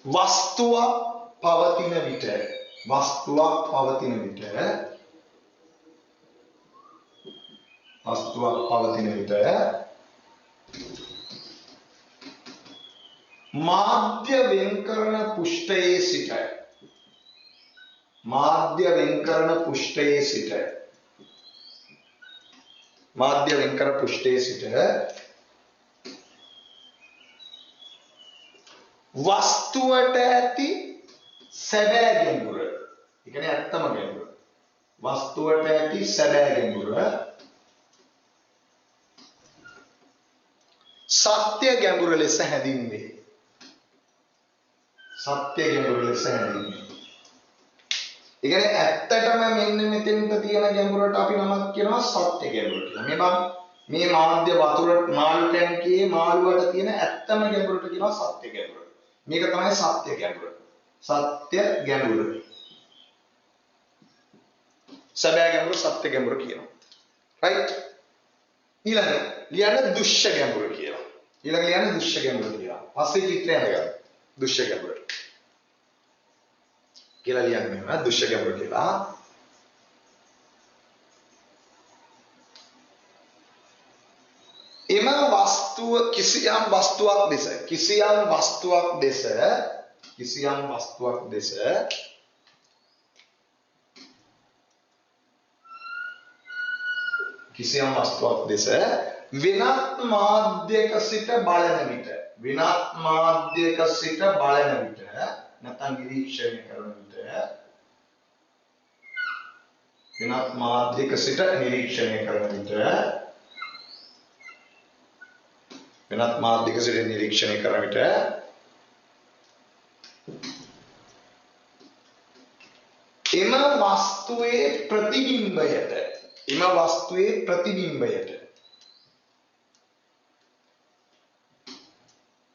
වස්තුවක් පවතින විට මාධ්‍ය වෙන්කරන පෘෂ්ඨයේ සිට වස්තුවට ඇති සැබෑ ගැඹුර, ඒ කියන්නේ ඇත්තම ගැඹුර. වස්තුවට ඇති සැබෑ ගැඹුර සත්‍ය ගැඹුර ලෙස හැඳින්වේ. ඒ කියන්නේ ඇත්තටම මෙන්න මෙතෙන්ට තියෙන ගැඹුරට අපි නමක් කියනවා සත්‍ය ගැඹුර කියලා. මේ මාධ්‍ය වතුර මාළු ටැංකියේ මාළුවට තියෙන ඇත්තම ගැඹුරට කියනවා සත්‍ය ගැඹුර. මේක තමයි සත්‍ය ගැඹුර. සැබෑ ගැඹුර සත්‍ය ගැඹුර කියනවා. right. ඊළඟ ලියන්න දුෂ්‍ය ගැඹුර කියලා. පස්සේ චිත්‍රය අරගන්න. දුෂ්‍ය ගැඹුර කියලා ලියන්නේ දුෂ්‍ය ගැඹුර කියලා. එම වස්තුව කිසියම් වස්තුවක් දෙස වෙනත් මාධ්‍යක සිට බලන විට නැත්නම් නිරීක්ෂණය කරන විට වෙනත් මාධ්‍යක සිට නිරීක්ෂණය කරන විට එම වස්තුවේ ප්‍රතිබිම්බයට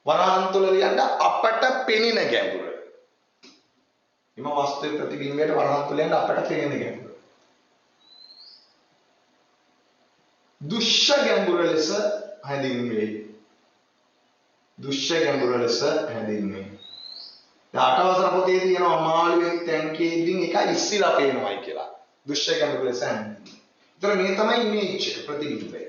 වරහන් තුල ලියන්න අපට පෙනෙන ගැඹුර. එම වස්තුවේ ප්‍රතිබිම්බයට වරහන් තුල ලියන්න අපට පෙනෙන ගැඹුර. දුෂ්‍ය ගැඹුර ලෙස හැඳින්වේ. දුෂ්‍ය ගැඹුර ලෙස හැඳින්වේ. අටවසර පොතේ තියෙනවා මාළුවෙක් ටැංකියකින් එක ඉස්සිලා පේනවායි කියලා. දුෂ්‍ය ගැඹුර ලෙස හැඳින්වේ. ඒතර මේ තමයි ඉමේජ් එක ප්‍රතිබිම්බය.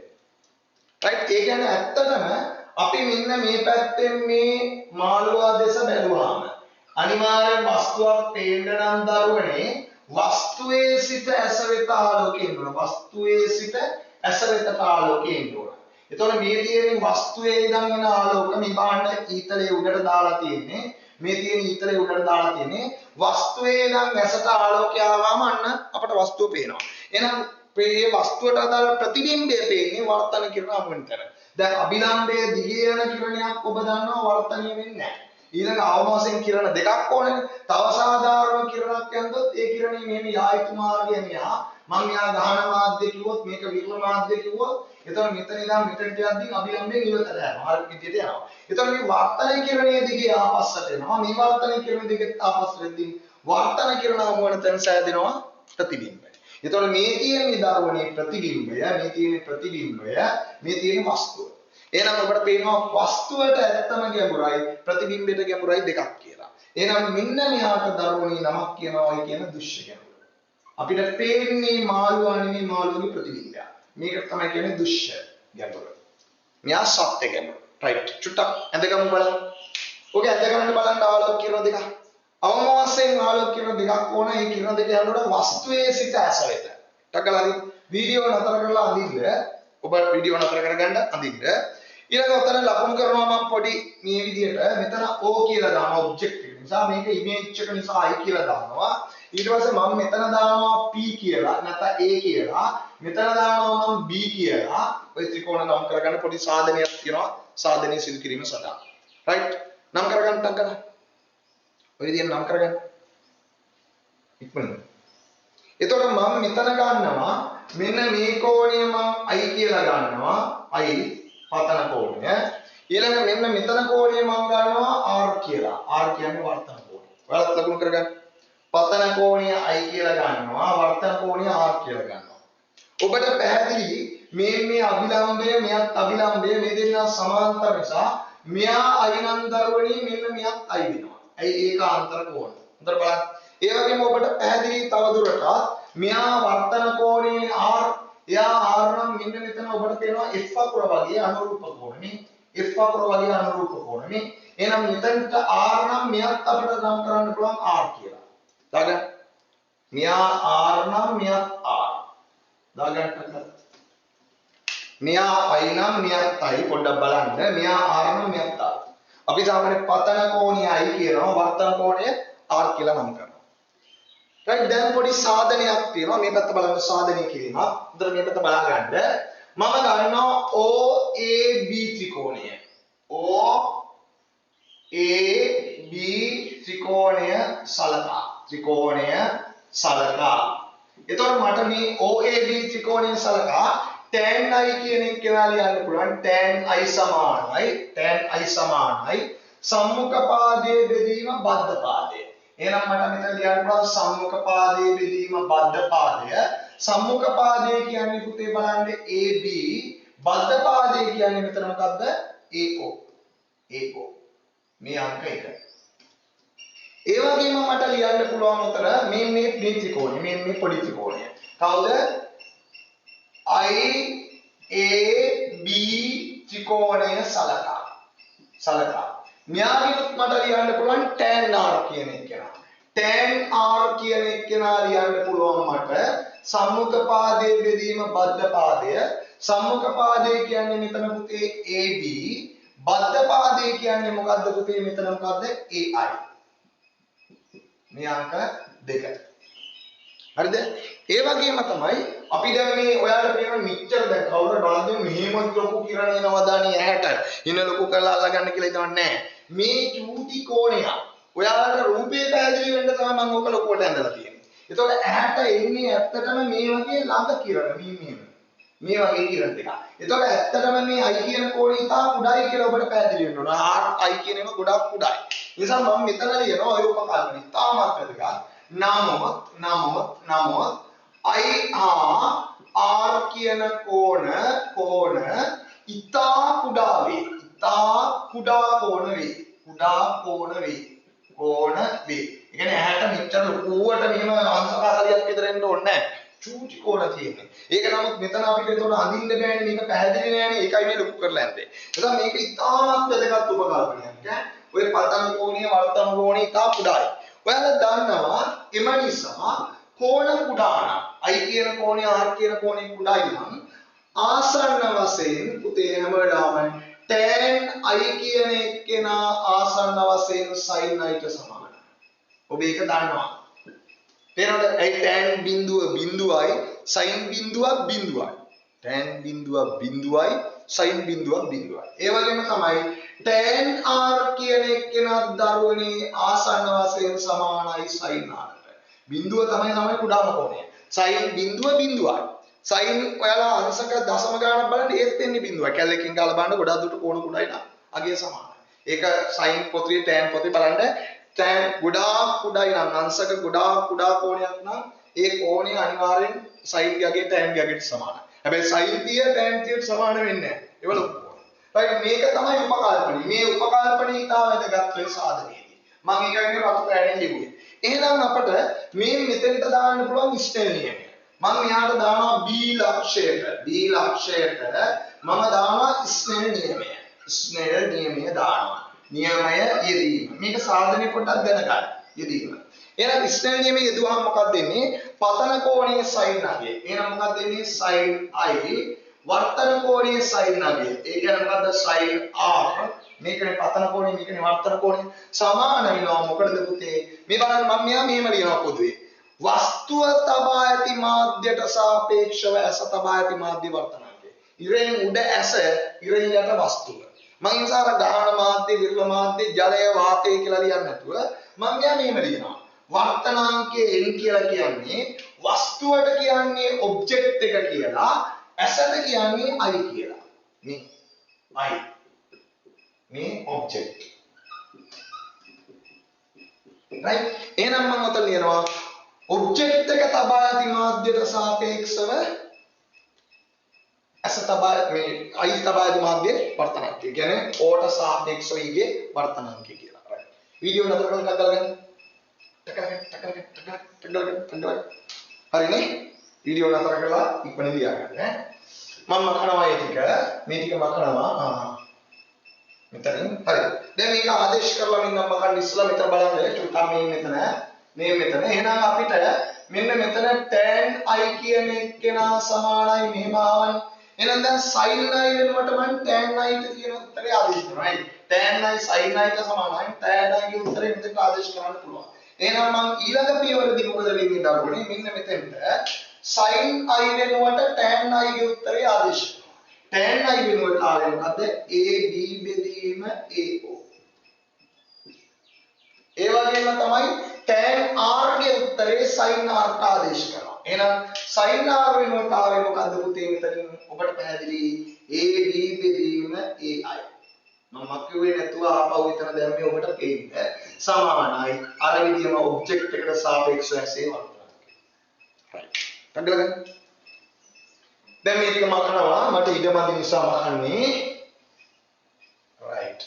රයිට් ඒ කියන්නේ ඇත්තටම අපි මෙන්න මේ පැත්තෙන් මේ මාළුවා දෙස බැලුවාම අනිවාර්යෙන් වස්තුවක් පේන්න නම් දරුවනේ වස්තුවේ සිට ඇස වෙත ආලෝකයෙන් එනවා. වස්තුවේ සිට ඇස වෙත ආලෝකයෙන් එනවා. එතකොට මේ තියෙන වස්තුවේ ඉඳන් එන ආලෝක මේ බාහන්න ඊතලයේ උඩට දාලා තියෙන්නේ. මේ තියෙන ඊතලයේ උඩට දාලා තියෙන්නේ වස්තුවේ ඉඳන් ඇසට ආලෝකය ආවම අන්න අපට වස්තුව පේනවා. එහෙනම් මේ වස්තුවට අදාළ ප්‍රතිබිම්බය පේන්නේ වර්තන කිරණ අමුවෙන්තර. දැන් අභිලම්භයේ දිගේ යන කිරණයක් ඔබ දන්නවා වර්තනීය වෙන්නේ නැහැ. ඊළඟ ආවමසෙන් කිරණ දෙකක් ඕනේ. තව සාධාරණ කිරණක් යනකොට ඒ කිරණේ මෙහෙම යායුතු මාර්ගයෙන් යනවා. මම යා ගහන මාධ්‍ය කිව්වොත් මේක විරල මාධ්‍ය කිව්වොත් එතකොට මෙතන ඉඳන් මෙතනට යද්දී අභිලම්භයෙන් ඉවතට යනවා. අර විදිහට යනවා. එතකොට මේ වර්තන කිරණයේ දිගේ ආපස්සට එනවා. මේ වර්තන කිරණ දිගේ ආපස්සට එද්දී වර්තන කිරණ මොන තැන සෑදෙනවා ප්‍රතිබිම්බය. එතකොට මේ තියෙන දරුවනේ ප්‍රතිබිම්බය, මේ තියෙන ප්‍රතිබිම්බය, මේ තියෙන වස්තුව. එහෙනම් ඔබට පේනවා වස්තුවට ඇත්තම ගැඹුරයි ප්‍රතිබිම්බයට ගැඹුරයි දෙකක් කියලා. එහෙනම් මෙන්න මෙහාට දරුවනේ නමක් කියනවායි කියන දුෂ්‍ය ගැඹුර. අපිට පේන්නේ මාළුවා නෙමෙයි මාළුවගේ ප්‍රතිබිම්බය. මේක තමයි කියන්නේ දුෂ්‍ය ගැඹුර. මෙයා සත්‍ය ගැඹුර. රයිට්. චුට්ටක් ඇඳගමු බලන්න. ඔගේ ඇඳගන්න බලන්න ආලෝක කිරණ දෙකක්. අවම වශයෙන් ආලෝක කිරණ දෙකක් ඕන. මේ කිරණ දෙක යනකොට වස්තුවේ සිට ඇස වෙත. ටකලාදී වීඩියෝ නතර කරලා අඳින්න. ඔබ වීඩියෝ නතර කරගන්න අඳින්න. ඊළඟ උතන ලකුණු කරනවා මම පොඩි මේ විදිහට මෙතන O කියලා දානවා ඔබ්ජෙක්ට් එක. නිසා මේක ඉමේජ් එක නිසා I කියලා දානවා. ඊට පස්සේ මම මෙතන දානවා P කියලා නැත්නම් A කියලා. මෙතන දානවා මම B කියලා. ඔය ත්‍රිකෝණ නම් කරගන්න පොඩි සාධනයක් තියෙනවා. සාධනීය සිදු කිරීම සඳහා. රයිට්. නම් කරගන්න ටංකන. ඔය විදිහෙන් නම් කරගන්න. ඉක්මනට. එතකොට මම මෙතන ගන්නවා මෙන්න මේ කෝණය මම I කියලා ගන්නවා. I පතන කෝණය. ඊළඟ මෙන්න මෙතන කෝණය මම ගන්නවා R කියලා. R කියන්නේ වර්තන කෝණය. ඔයාලත් ලකුණු කරගන්න. පතන කෝණය I කියලා ගන්නවා. වර්තන කෝණය R කියලා ගන්නවා. ඔබට පැහැදිලි මේ අභිලම්භය මෙයත් අභිලම්භය මේ දෙන්නා සමාන්තර නිසා මෙයා I නම් දරුවනේ මෙන්න මෙයත් I වෙනවා. ඇයි ඒකාන්තර කෝණ. හොඳට බලන්න. ඒ වගේම ඔබට පැහැදිලි තවදුරටත් මෙයා වර්තන කෝණේ R එයා R නම් මෙන්න මෙතන ඔබට තේරෙනවා F අකුර වගේ අනුරූප කෝණනේ. F අකුර වගේ අනුරූප කෝණනේ. එහෙනම් මෙතනට R නම් මෙයත් අපිට නම් කරන්න පුළුවන් R කියලා. දාගන්න. මෙයා R නම් මෙයත් R. දාගන්න. මෙයා I නම් මෙයත් I පොඩ්ඩක් බලන්න. මෙයා R නම් මෙයත් R. අපි සාමාන්‍ය පතන කෝණය I කියනවා වර්තන කෝණය R කියලා නම් කරනවා. right දැන් පොඩි සාධනයක් තියෙනවා මේ පැත්ත බලන්න සාධනය කිරීමක්. උදේට මේ පැත්ත බලා ගන්න. මම ගන්නවා OAB ත්‍රිකෝණය. OAB ත්‍රිකෝණය සලකා. ත්‍රිකෝණය සලකා. එතකොට මට මේ OAB ත්‍රිකෝණය සලකා tan I කියන එක කියලා ලියන්න පුළුවන්. tan I සමානයි සම්මුඛ පාදයේ බෙදීම බද්ධ පාදය. එහෙනම් මට මෙතන ලියන්න පුළුවන් සම්මුඛ පාදයේ බෙදීම බද්ධ පාදය. සම්මුඛ පාදය කියන්නේ පුතේ බලන්න AB. බද්ධ පාදය කියන්නේ මෙතන මොකද්ද? AO. මේ අංක 1. ඒ වගේම මට ලියන්න පුළුවන් උතර මේ ත්‍රිකෝණය මේ පොඩි ත්‍රිකෝණය. කවුද? IAB ත්‍රිකෝණය සලකා. න්‍යායිනුත් මට ලියන්න පුළුවන් tan R කියන එක කෙනා. tan R කියන එක කෙනා ලියන්න පුළුවන් මට සම්මුඛ පාදයේ බෙදීම බද්ධ පාදය. සම්මුඛ පාදය කියන්නේ මෙතන පුතේ AB. බද්ධ පාදය කියන්නේ මොකද්ද පුතේ මෙතන මොකද්ද? AI. මේ අංක 2. හරිද? ඒ වගේම තමයි අපි දැන් මේ ඔයාලට කියන මිච්ඡර දැන් කවුරු බලද්දී මෙහෙම ලොකු කිරණ එනවා දානි ඇහැට. ඉන ලොකු කරලා අල්ලගන්න කියලා හිතවන්නේ නැහැ. මේ චූටි කෝණයක්. ඔයාලට රූපේ පැහැදිලි වෙන්න තමයි මම ඕක ලොකුවට ඇඳලා තියෙන්නේ. ඒතකොට ඇහැට එන්නේ ඇත්තටම මේ වගේ ළඟ කිරණ මේ වගේ කිරණ දෙකක්. ඒතකොට ඇත්තටම මේ I කියන කෝණය ඉතා කුඩායි කියලා ඔබට පැහැදිලි වෙන්න ඕන. I කියන එක ගොඩක් කුඩායි. ඒ නිසා මම මෙතන ලියනවා ඔය උපකල්පන ඉතාමත් වැදගත්. නමුත් I හා R කියන කෝණ ඉතා කුඩා වේ. කුඩා කෝණ වේ. ඒ කියන්නේ ඇහැට මෙච්චර ලොකුවට මෙහෙම අංශ 40ක් විතර එන්න ඕනේ නැහැ. චූටි කෝණ තියෙන්නේ. ඒක නමුත් මෙතන අපිට ඒතකොට අඳින්න බෑනේ මේක පැහැදිලි නෑනේ. ඒකයි මේ ලොකු කරලා යන්නේ. නිසා මේක ඉතාමත් වැදගත් උපකල්පනයක්. ඔය පතන කෝණීය වර්තන කෝණී ඉතා කුඩායි. ඔයාලා දන්නවා එම නිසා කෝණ කුඩා නම් I කියන කෝණය R කියන කෝණය කුඩායි නම් ආසන්න වශයෙන් පුතේ හැම වෙලාවම tan I කියන එක්කෙනා ආසන්න වශයෙන් sin I ට සමානයි. ඔබ ඒක දන්නවා. තේරෙනවද? ඒ tan බිඳුව බිඳුවයි sin බිඳුවක් බිඳුවයි. tan බිඳුව බිඳුවයි sin බිඳුවක් බිඳුවයි. ඒ වගේම තමයි tan R කියන එක්කෙනා දරුවනේ ආසන්න වශයෙන් සමානයි sin R ට. බිඳුව තමයි කුඩාම කෝණය. sin බිඳුව බිඳුවයි. sin ඔයාලා අංශක දශම ගානක් බලන්න ඒත් එන්නේ බිඳුවයි. කැලලකින් ගාලා බලන්න ගොඩක් දුරට කෝණ කුඩායි නම් අගය සමානයි. ඒක sin පොතේ tan පොතේ බලන්න tan ගොඩාක් කුඩායි නම් අංශක ගොඩාක් කුඩා කෝණයක් නම් ඒ කෝණය අනිවාර්යෙන් sin ගගේ tan ගගේට සමානයි. හැබැයි sin 30 tan 30ට සමාන වෙන්නේ නැහැ. ඒක ලොකු කෝණ. right මේක තමයි උපකල්පනය. මේ උපකල්පනය ඉතාම වැදගත් වෙයි සාධනයේදී. මම ඒකයි රතු පෑඩෙන් ලිව්වේ. එහෙනම් අපිට මේ මෙතෙන්ට දාන්න පුළුවන් ස්නේල් නියමය. මම මෙහාට දානවා B ලක්ෂයට මම දානවා ස්නේල් නියමය. ස්නේල් නියමය දානවා. නියමය යෙදීම. මේක සාධනය පොඩ්ඩක් දැනගන්න. යෙදීම. එහෙනම් ස්නේල් නියමය යෙදුවාම මොකක්ද වෙන්නේ? පතන කෝණයේ sin අගය. එහෙනම් මොකක්ද වෙන්නේ? sin I වර්තන කෝණයේ sin අගය. ඒ කියන්නේ මොකද්ද? sin R. මේකනේ පතන කෝණය මේකනේ වර්තන කෝණය සමාන වෙනවා. මොකටද පුතේ? මේ බලන්න මම මෙහෙම ලියනවා පොදුවේ. වස්තුව තබා ඇති මාධ්‍යයට සාපේක්ෂව ඇස තබා ඇති මාධ්‍ය වර්තනාංගය. ඉරෙන් උඩ ඇස, ඉරෙන් යට වස්තුව. මම ඉන්සාර ගාහන මාධ්‍ය, විරල මාධ්‍ය, ජලය, වාතය කියලා ලියන්නේ නැතුව මම මෙහෙම ලියනවා. වර්තනාංකයේ n කියලා කියන්නේ වස්තුවට කියන්නේ ඔබ්ජෙක්ට් එක කියලා, ඇසට කියන්නේ I කියලා. මේ ඔබ්ජෙක්ට්. right? එහෙනම් මම ඔතන ලියනවා ඔබ්ජෙක්ට් එක තබා ඇති මාධ්‍යයට සාපේක්ෂව ඇස තබා මේ I තබා ඇති මාධ්‍යයේ වර්තනාංකය. කියන්නේ ඕට සාපේක්ෂව ඊගේ වර්තනාංකය කියලා. right? වීඩියෝ නතර කරලා ගලගන්න. ටක හරිනේ? වීඩියෝ නතර කරලා ඉක්මනින් ලියා ගන්න ඈ. මම මකනවා මේ ටික මකනවා. මෙතනින් හරි. දැන් මේක ආදේශ කරලා මෙන්න මකන්න ඉස්සලා මෙතන බලන්න චුට්ටක් මේ මෙතන. එහෙනම් අපිට මෙන්න මෙතන tan I කියන එක්කෙනා සමානයි මෙහෙම ආවනේ. එහෙනම් දැන් sin I වෙනුවට මම tan I ට කියන උත්තරේ ආදේශ කරනවා. right? tan I sin I ට සමානයි. tan I ගේ උත්තරේ මෙතනට ආදේශ කරන්න පුළුවන්. එහෙනම් මම ඊළඟ පියවරදී මොකද වෙන්නේ දරුවනේ? මෙන්න මෙතෙන්ට sin I වෙනුවට tan I ගේ උත්තරේ ආදේශ කරනවා. tan I වෙනුවට ආවේ මොකද්ද? AB බෙදීම AO. ඒ වගේම තමයි tan R ගේ උත්තරේ sin R ට ආදේශ කරනවා. එහෙනම් sin R වෙනුවට ආවේ මොකද්ද පුතේ මෙතනින් ඔබට පැහැදිලි AB බෙදීම AI. මම කිව්වේ නැතුව ආපහු විතර දැම්මේ ඔබට පේන්න සමානයි අර විදියම ඔබ්ජෙක්ට් එකට සාපේක්ෂව ඇසේ වර්තනාංගය. right. තංගලගන්න. දැන් මේක මකනවා මට ඉඩමදි නිසා මකන්නේ. right.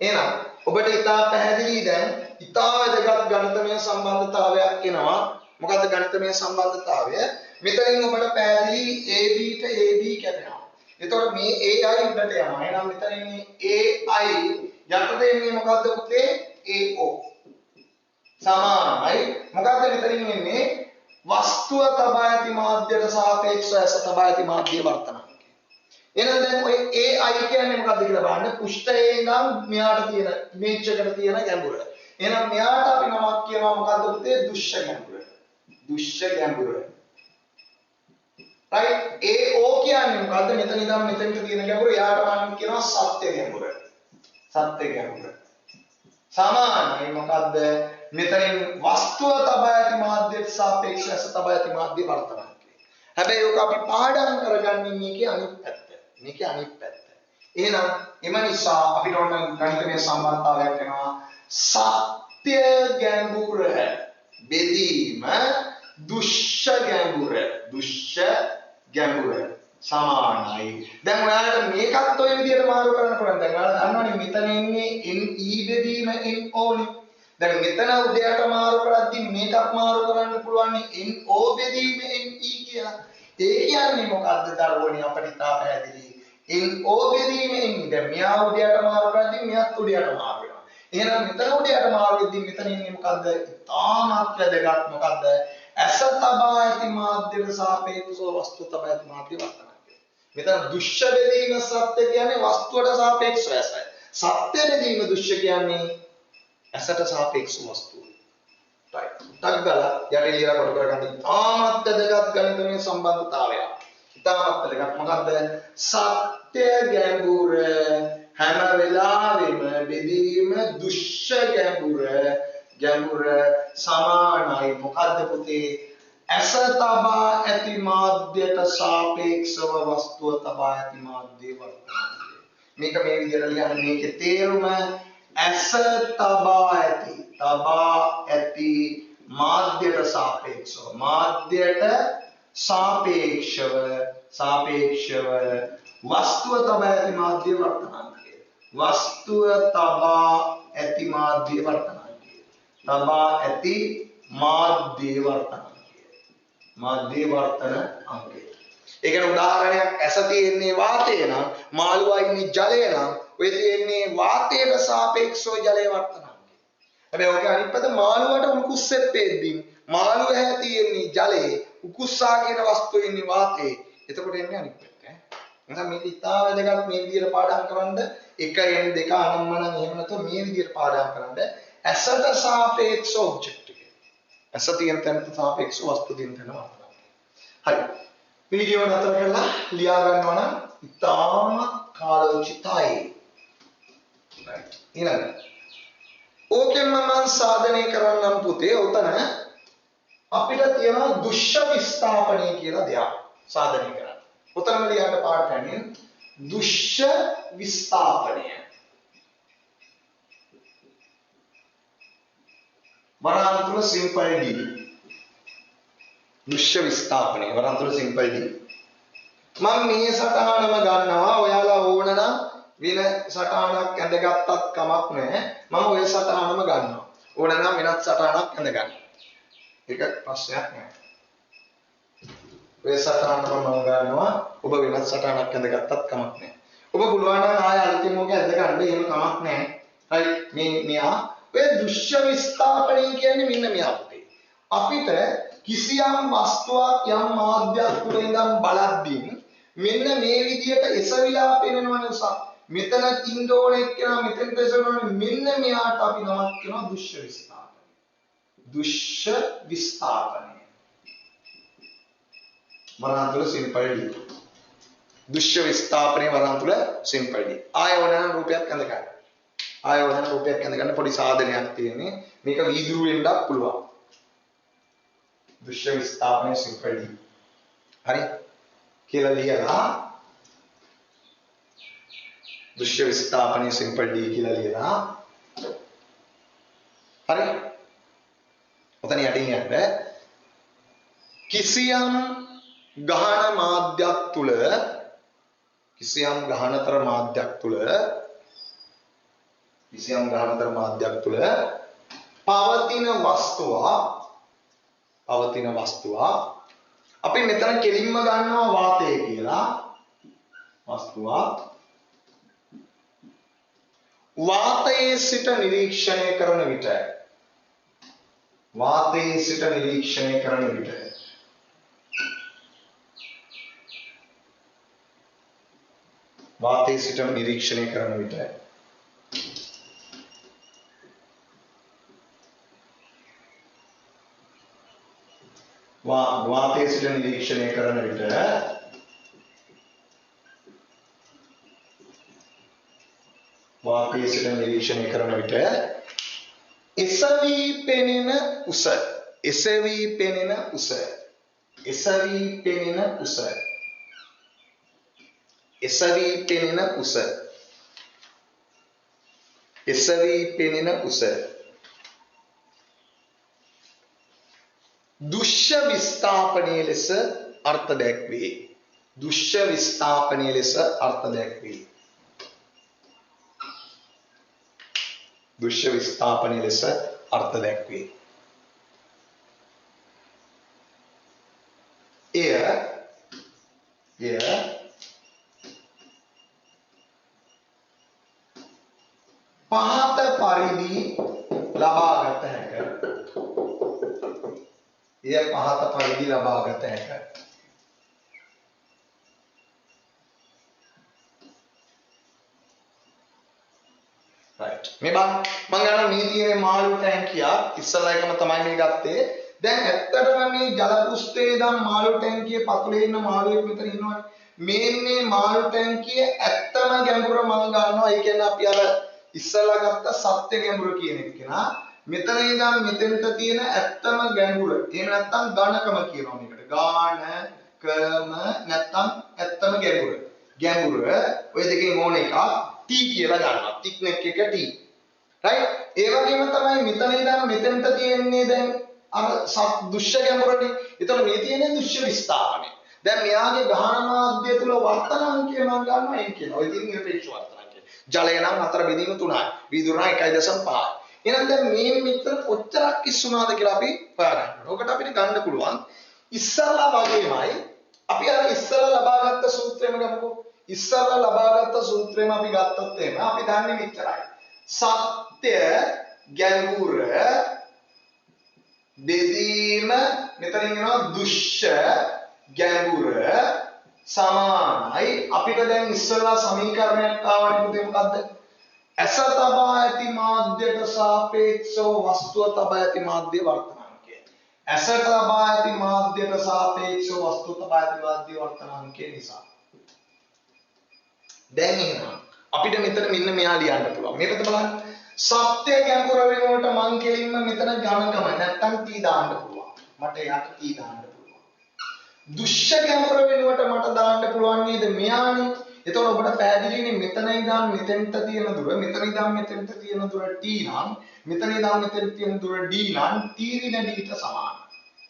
එහෙනම් ඔබට ඉතා පැහැදිලි දැන් ඉතා වැදගත් ගණිතමය සම්බන්ධතාවයක් එනවා. මොකද්ද ගණිතමය සම්බන්ධතාවය? මෙතනින් ඔබට පැහැදිලි AB ට AB කැපෙනවා. එතකොට මේ AI උඩට යනවා. එහෙනම් මෙතන ඉන්නේ AI යටතේ ඉන්නේ මොකද්ද පුතේ? AO. සමානයි. මොකද්ද මෙතනින් ඉන්නේ? වස්තුව තබා ඇති මාධ්‍යයට සාපේක්ෂව ඇස තබා ඇති මාධ්‍ය වර්තනාංගය. එහෙනම් දැන් ඔය AI කියන්නේ මොකද්ද කියලා බලන්න. පෘෂ්ඨයේ ඉඳන් මෙහාට තියෙන ඉමේජ් එකට තියෙන ගැඹුර. එහෙනම් මෙයාට අපි නමක් කියනවා මොකද්ද පුතේ? දෘශ්‍ය ගැඹුර. දුෂ්‍ය ගැඹුර. right AO කියන්නේ මොකද්ද? මෙතන ඉඳන් මෙතෙන්ට තියෙන ගැඹුර. යාට මම කියනවා සත්‍ය ගැඹුර. සත්‍ය ගැඹුර. සමානයි මොකද්ද? මෙතනින් වස්තුව තබා ඇති මාධ්‍යයට සාපේක්ෂව ඇස තබා ඇති මාධ්‍ය වර්තමානකේ. හැබැයි ඔක අපි පාඩම් කරගන්නේ මේකේ අනිත් පැත්ත. මේකේ අනිත් පැත්ත. එහෙනම් එම නිසා අපිට ඕන ගණිතමය සම්බන්ධතාවයක් වෙනවා. සත්‍ය ගැඹුර බෙදීම දුෂ්‍ය ගැඹුර. දුෂ්‍ය ගැඹුර සමානයි. දැන් ඔයාලට මේකත් ඔය විදිහට මාරු කරන්න පුළුවන්. දැන් ඔයාලා දන්නවනේ මෙතන ඉන්නේ NE බෙදීම NO නේ. දැන් මෙතන උදයට මාරු කරද්දි මේකත් මාරු කරන්න පුළුවන් NO බෙදීම NE කියලා. ඒ කියන්නේ මොකද්ද දරුවනේ අපිට ඉතා පැහැදිලි. NO බෙදීම NE. දැන් මෙයා උදයට මාරු කරද්දි මෙයාත් උදයට මාරු වෙනවා. එහෙනම් මෙතන උදයට මාරු වෙද්දි මෙතන ඉන්නේ මොකද්ද? ඉතාමත් වැදගත් මොකද්ද? ඇස තබා ඇති මාධ්‍යයට සාපේක්ෂව වස්තු තබා ඇති මාධ්‍ය වර්තමානයි. මෙතන දුෂ්‍ය බෙදීම සත්‍ය කියන්නේ වස්තුවට සාපේක්ෂව ඇසයි. සත්‍ය බෙදීම දුෂ්‍ය කියන්නේ ඇසට සාපේක්ෂව වස්තුව. right. ටක් ගාලා යටි ලියලා කොට කරගන්න. ඉතාමත් වැදගත් ගණිතමය සම්බන්ධතාවයක්. ඉතාමත් වැදගත් මොකද්ද? සත්‍ය ගැඹුර හැම වෙලාවෙම බෙදීම දුෂ්‍ය ගැඹුර සමානයි මොකද්ද පුතේ? ඇස තබා ඇති මාධ්‍යයට සාපේක්ෂව වස්තුව තබා ඇති මාධ්‍ය වර්තමානයි. මේක මේ විදිහට ලියන්න. මේකේ තේරුම ඇස තබා ඇති මාධ්‍යයට සාපේක්ෂව වස්තුව තබා ඇති මාධ්‍ය වර්තමානයි. වස්තුව තබා ඇති මාධ්‍ය වර්තමානයි. තබා ඇති මාධ්‍ය වර්තන අංගය. ඒ කියන්නේ උදාහරණයක් ඇස තියෙන්නේ වාතය නම් මාළුවා ඉන්නේ ජලය නම් ඔය තියෙන්නේ වාතයට සාපේක්ෂව ජලය වර්තන අංගය. හැබැයි ඔගේ අනිත් පැත්ත මාළුවාට උකුස්සෙත් පෙද්දී මාළුවා හැ තියෙන්නේ ජලයේ උකුස්සා කියන වස්තුවේ ඉන්නේ වාතයේ. එතකොට එන්නේ අනිත් පැත්ත. එහෙනම් මේක ඉතාල වැදගත් මේ විදිහට පාඩම් කරන්න 1 n 2 අනම්මනම් එහෙම නැත්නම් මේ විදිහට පාඩම් කරන්න ඇසට සාපේක්ෂ ඔබ්ජෙක්ට් එක. ඇස තියෙන තැනට සාපේක්ෂ වස්තු තියෙන තැන වර්තන. හරි. වීඩියෝ නතර කරලා ලියා ගන්නවා නම් ඉතාම කාලෝචිතයි. ඊළඟ. ඕකෙන් මම සාධනය කරන්නම් පුතේ. උතන අපිට තියෙනවා දුෂ්‍ය විස්ථාපනය කියලා දෙයක් සාධනය කරන්න. උතනම ලියන්න පාඩකන්නේ දුෂ්‍ය විස්ථාපනය. වරාන්තුල සිම්පල් D. දුෂ්‍ය විස්ථාපනය වරාන්තුල සිම්පල් D. මම මේ සටහනම ගන්නවා. ඔයාලා ඕන නම් වෙන සටහනක් ඇඳගත්තත් කමක් නැහැ. මම ඔය සටහනම ගන්නවා. ඕන නම් වෙනත් සටහනක් ඇඳ ගන්න. ඒක ප්‍රශ්නයක් නෑ. ඔය සටහනම මම ගන්නවා. ඔබ වෙනත් සටහනක් ඇඳගත්තත් කමක් නැහැ. ඔබ පුළුවන් නම් ආය අලුතින් මොකද ඇඳ ගන්න. එහෙම කමක් නැහැ. හරි. මෙයා ඔය දුෂ්‍ය විස්ථාපනය කියන්නේ මෙන්න මෙයා පුතේ. අපිට කිසියම් වස්තුවක් යම් මාධ්‍යයක් තුළ ඉඳන් බලද්දී මෙන්න මේ විදියට එසවිලා පේනවනේ උසක්. මෙතන ඉන්න ඕනේ කියලා මෙතෙන්ට එසවනවනේ මෙන්න මෙයාට අපි නමක් කියනවා දුෂ්‍ය විස්ථාපනය. දුෂ්‍ය විස්ථාපනය. වරාන්තුල සිම්පල් D. දුෂ්‍ය විස්ථාපනය වරාන්තුල සිම්පල් D. ආය ඕනනම් රූපයක් ඇඳ ගන්න. ආය ඕනනම් රූපයක් ඇඳ ගන්න පොඩි සාධනයක් තියෙන්නේ. මේක වීදුරු වෙන්නත් පුළුවන්. දුෂ්‍ය විස්ථාපනය සිම්පල් D. හරි? කියලා ලියලා දුෂ්‍ය විස්ථාපනය සිම්පල් D කියලා ලියලා හරි? ඔතන යටින් යන්න කිසියම් ගහන මාධ්‍යයක් තුල කිසියම් ගහනතර මාධ්‍යයක් තුල පවතින වස්තුව අපි මෙතන කෙලින්ම ගන්නවා වාතය කියලා වස්තුව වාතයේ සිට නිරීක්ෂණය කරන විට වාතයේ සිට නිරීක්ෂණය කරන විට එසවි පෙනෙන උස දුෂ්‍ය විස්ථාපනයේ ලෙස අර්ථ දැක්වේ. එය පහත පරිදි ලබාගත හැක. right මේ මම ගන්න මේ තියෙන මාළු ටැංකියක් ඉස්සලා එකම තමයි මේ ගත්තේ. දැන් ඇත්තටම මේ ජල පෘෂ්ඨයේ ඉඳන් මාළු ටැංකියේ පතුලේ ඉන්න මාළුවෙක් මෙතන ඉන්නවනේ. මේ මාළු ටැංකියේ ඇත්තම ගැඹුර මම ගන්නවා. ඒ කියන්නේ අපි අර ඉස්සලා ගත්ත සත්‍ය ගැඹුර කියන එක කෙනා මෙතන ඉඳන් මෙතෙන්ට තියෙන ඇත්තම ගැඹුර. එහෙම නැත්නම් ඝනකම කියනවා මේකට. ඝනකම නැත්නම් ඇත්තම ගැඹුර. ඔය දෙකෙන් ඕන එකක් T කියලා ගන්නවා. thickness එක T. right? ඒ වගේම තමයි මෙතන ඉඳන් මෙතෙන්ට තියෙන්නේ දැන් අර දුෂ්‍ය ගැඹුරනේ. ඒතකොට මේ තියෙන්නේ දුෂ්‍ය විස්ථාපනය. දැන් මෙයාගේ ගහන මාධ්‍ය තුල වර්තනාංකය මම ගන්නවා n කියලා. ඔය තියෙන නිරපේක්ෂ වර්තනාංකය. ජලය නම් 4 බෙදීම 3යි. වීදුරු නම් 1.5යි. එහෙනම් දැන් මේ මෙතන කොච්චරක් ඉස්සුනාද කියලා අපි හොයාගන්න ඕනේ. ඔකට අපිට ගන්න පුළුවන් ඉස්සල්ලා වගේමයි අපි අර ඉස්සල්ලා ලබාගත්ත සූත්‍රයම ගමුකෝ. ඉස්සල්ලා ලබාගත්ත සූත්‍රයම අපි ගත්තොත් එහෙම අපි දන්නේ මෙච්චරයි. සත්‍ය ගැඹුර බෙදීම මෙතන ඉන්නවා දුෂ්‍ය ගැඹුර සමානයි. අපිට දැන් ඉස්සල්ලා සමීකරණයක් ආවනේ පුතේ මොකද්ද? ඇස තබා ඇති මාධ්‍යයට සාපේක්ෂව වස්තුව තබා ඇති මාධ්‍ය වර්තනාංකය. ඇස තබා ඇති මාධ්‍යයට සාපේක්ෂව වස්තුව තබා ඇති මාධ්‍ය වර්තනාංකය නිසා. දැන් එහෙනම් අපිට මෙතන මෙන්න මෙයා ලියන්න පුළුවන්. මේකට බලන්න. සත්‍ය ගැඹුර වෙනකොට මං කෙලින්ම මෙතන ඝනකම නැත්තම් T දාන්න පුළුවන්. මට යට T දාන්න පුළුවන්. දුෂ්‍ය ගැඹුර වෙනකොට මට දාන්න පුළුවන් නේද මෙයානේ. එතකොට ඔබට පැහැදිලිනේ මෙතන ඉඳන් මෙතෙන්ට තියෙන දුර, මෙතන ඉඳන් මෙතෙන්ට තියෙන දුර T නම්, මෙතන ඉඳන් මෙතෙන්ට තියෙන දුර D නම් T ඍණ D ට සමානයි.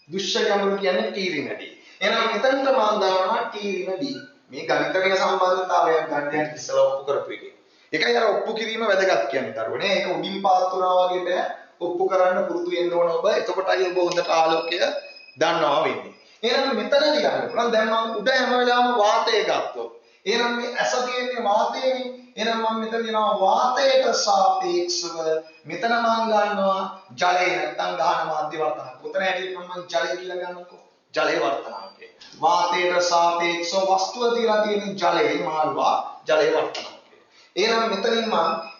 දුෂ්‍ය ගැඹුර කියන්නේ T ඍණ D. එහෙනම් මෙතනට මම දානවා T ඍණ D. මේ ගණිතමය සම්බන්ධතාවයක් ගන්න යන ඉස්සලා ඔප්පු කරපු එකේ. ඒකයි අර ඔප්පු කිරීම වැදගත් කියන්නේ දරුවනේ. ඒක උඩින් පාත් වුණා වගේ බෑ. ඔප්පු කරන්න පුරුදු වෙන්න ඕන ඔබ. එතකොටයි ඔබ හොඳට ආලෝකය දන්නවා වෙන්නේ. එහෙනම් මෙතනදී ගන්න පුළුවන්. දැන් මම උඩ හැම වෙලාවෙම වාතය ගත්තොත්. එහෙනම් මේ ඇස තියෙන්නේ වාතයනේ. එහෙනම් මම මෙතන දිනවා වාතයට සාපේක්ෂව මෙතන මම ගන්නවා ජලය නැත්නම් ගහන මාධ්‍ය වර්තනාංක. උතන හැටියට මම ජලය කියලා ගන්නකො. ජලයේ වර්තනාංකය. වාතයට සාපේක්ෂව වස්තුව තියලා තියෙන ජලයේ මාළුවා ජලයේ වර්තනාංකය. එහෙනම් මෙතනින් මම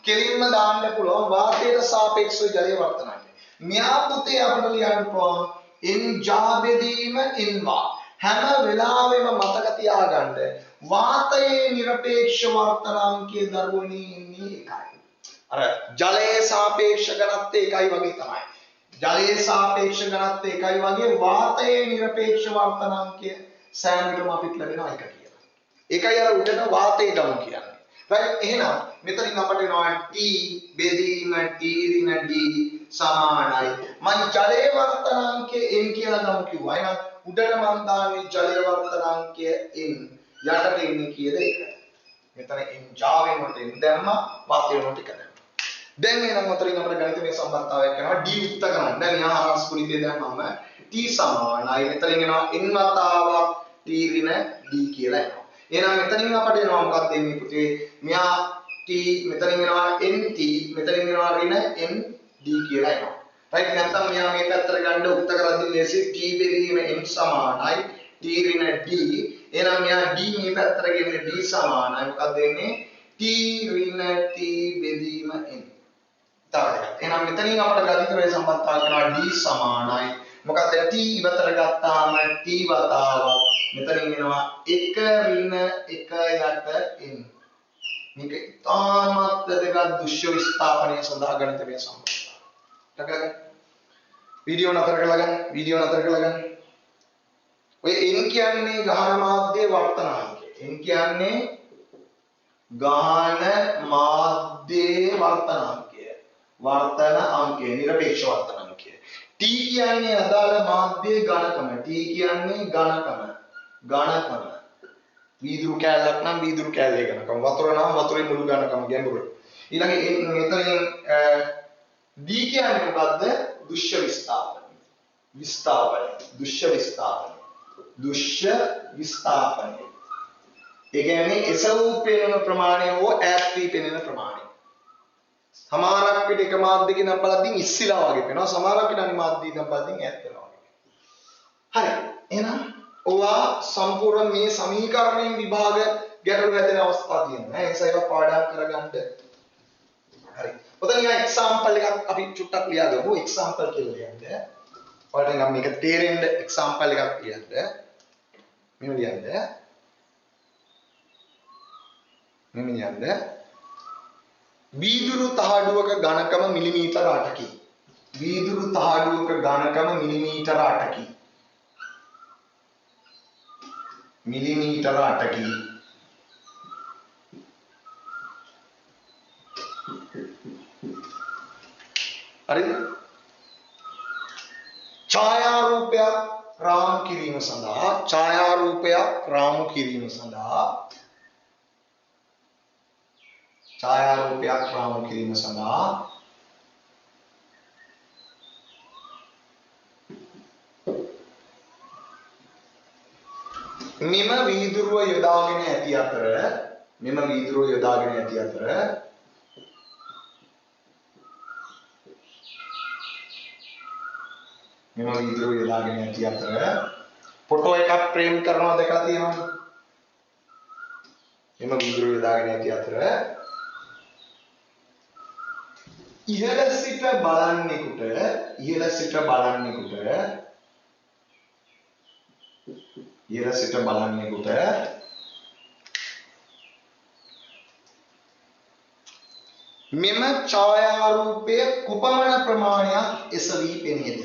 කෙලින්ම දාන්න පුළුවන් වාතයට සාපේක්ෂව ජලයේ වර්තනාංකය. මෙයා පුතේ අපිට ලියන්න පුළුවන් n ජාබෙදීම ඉන්වා. හැම වෙලාවෙම මතක තියාගන්න වාතයේ නිරපේක්ෂ වර්තනාංකයේ දරුවනේ ඉන්නේ එකයි. අර ජලයේ සාපේක්ෂ ඝනත්වය එකයි වගේ තමයි. ජලයේ සාපේක්ෂ ඝනත්වය එකයි වගේ වාතයේ නිරපේක්ෂ වර්තනාංකය සෑම විටම අපිට ලැබෙනවා 1 කියලා. ඒකයි අර උඩට වාතයේ ගමු කියන්නේ. right එහෙනම් මෙතනින් අපට එනවා T බෙදීම T ඍණ D සමානයි. මම ජලයේ වර්තනාංකය n කියලා ගමු කිව්වා. එහෙනම් උඩට මම දාන්නේ ජලයේ වර්තනාංකය n. යටට ඉන්නේ කීයද 1. මෙතන n ජා වෙනකොට n දැම්මා වාතය වෙනකොට 1 දැම්මා. දැන් එනම් අතරින් අපිට ගණිතමය සම්බන්ධතාවයක් කරනවා d උත්ත කරන්න. දැන් මෙහා හරස් කුලිතේ දැම්මම t සමානයි. මෙතනින් එනවා n වතාවක් t ඍණ d කියලා එනවා. එහෙනම් මෙතනින් අපිට එනවා මොකක්ද එන්නේ පුතේ? මෙහා t මෙතනින් එනවා nt මෙතනින් එනවා ඍණ n d කියලා එනවා. right නැත්නම් මෙහා මේ පැත්තට ගන්න උත්ත කරද්දී ලේසි t බෙදීම n සමානයි t ඍණ d. එහෙනම් මෙහා d මේ පැත්තට ගෙන්නේ d සමානයි. මොකක්ද වෙන්නේ? t ඍණ t බෙදීම n. එහෙනම් මෙතනින් අපිට ගණිතමය සම්බන්ධතාවය කරනවා d සමානයි මොකක්ද t ඉවතර ගත්තාම t වතාවක් මෙතනින් එනවා 1 ඍණ 1 යට n. මේක ඉතාමත් වැදගත් දෘශ්‍ය විස්ථාපනය සඳහා ගණිතමය සම්බන්ධතාවය. වීඩියෝ නතර කරලා ගන්න. ඔය n කියන්නේ ගහන මාධ්‍යයේ වර්තනාංකය. n කියන්නේ ගහන මාධ්‍යයේ වර්තනාංකය. වර්තන අංකය, නිරපේක්ෂ වර්තන අංකය. t කියන්නේ අදාළ මාධ්‍යයේ ඝනකම. t කියන්නේ ඝනකම. වීදුරු කැලලක් නම් වීදුරු කැලලේ ඝනකම. වතුර නම් වතුරේ මුළු ඝනකම ගැඹුර. ඊළඟ මෙතනින් d කියන්නේ මොකද්ද? දෘශ්‍ය විස්ථාපනය. ඒ කියන්නේ එසවූ පෙනෙන ප්‍රමාණය හෝ ඈත් වී පෙනෙන ප්‍රමාණය. සමහරක් විට එක මාධ්‍යකින් නම් බලද්දී ඉස්සිලා වගේ පේනවා. සමහරක් විට අනිත් මාධ්‍යකින් නම් බලද්දී ඈත් වෙනවා වගේ. හරි. එහෙනම් ඔවා සම්පූර්ණ මේ සමීකරණයෙන් විභාග ගැටළු හැදෙන අවස්ථා තියෙනවා. ඒ නිසා ඒවා පාඩම් කරගන්න. හරි. ඔතන නිකන් එක්සැම්පල් එකක් අපි චුට්ටක් ලියා ගමු. එක්සැම්පල් කියලා ලියන්න. ඔයාලට නම් මේක තේරෙන්න එක්සැම්පල් එකක් ලියන්න. මෙහෙම ලියන්න. වීදුරු තහඩුවක ඝනකම මිලිමීටර 8කි. වීදුරු තහඩුවක ඝනකම මිලිමීටර 8කි. මිලිමීටර 8කි. හරිද? ඡායාරූපයක් රාමු කිරීම සඳහා මෙම වීදුරුව යොදාගෙන ඇති අතර ෆොටෝ එකක් ප්‍රේම් කරනවා දැකලා තියෙනවද? මෙම වීදුරුව යොදාගෙන ඇති අතර ඉහළ සිට බලන්නෙකුට මෙම ඡායාරූපය කුපමණ ප්‍රමාණයක් එසවි පෙනේද?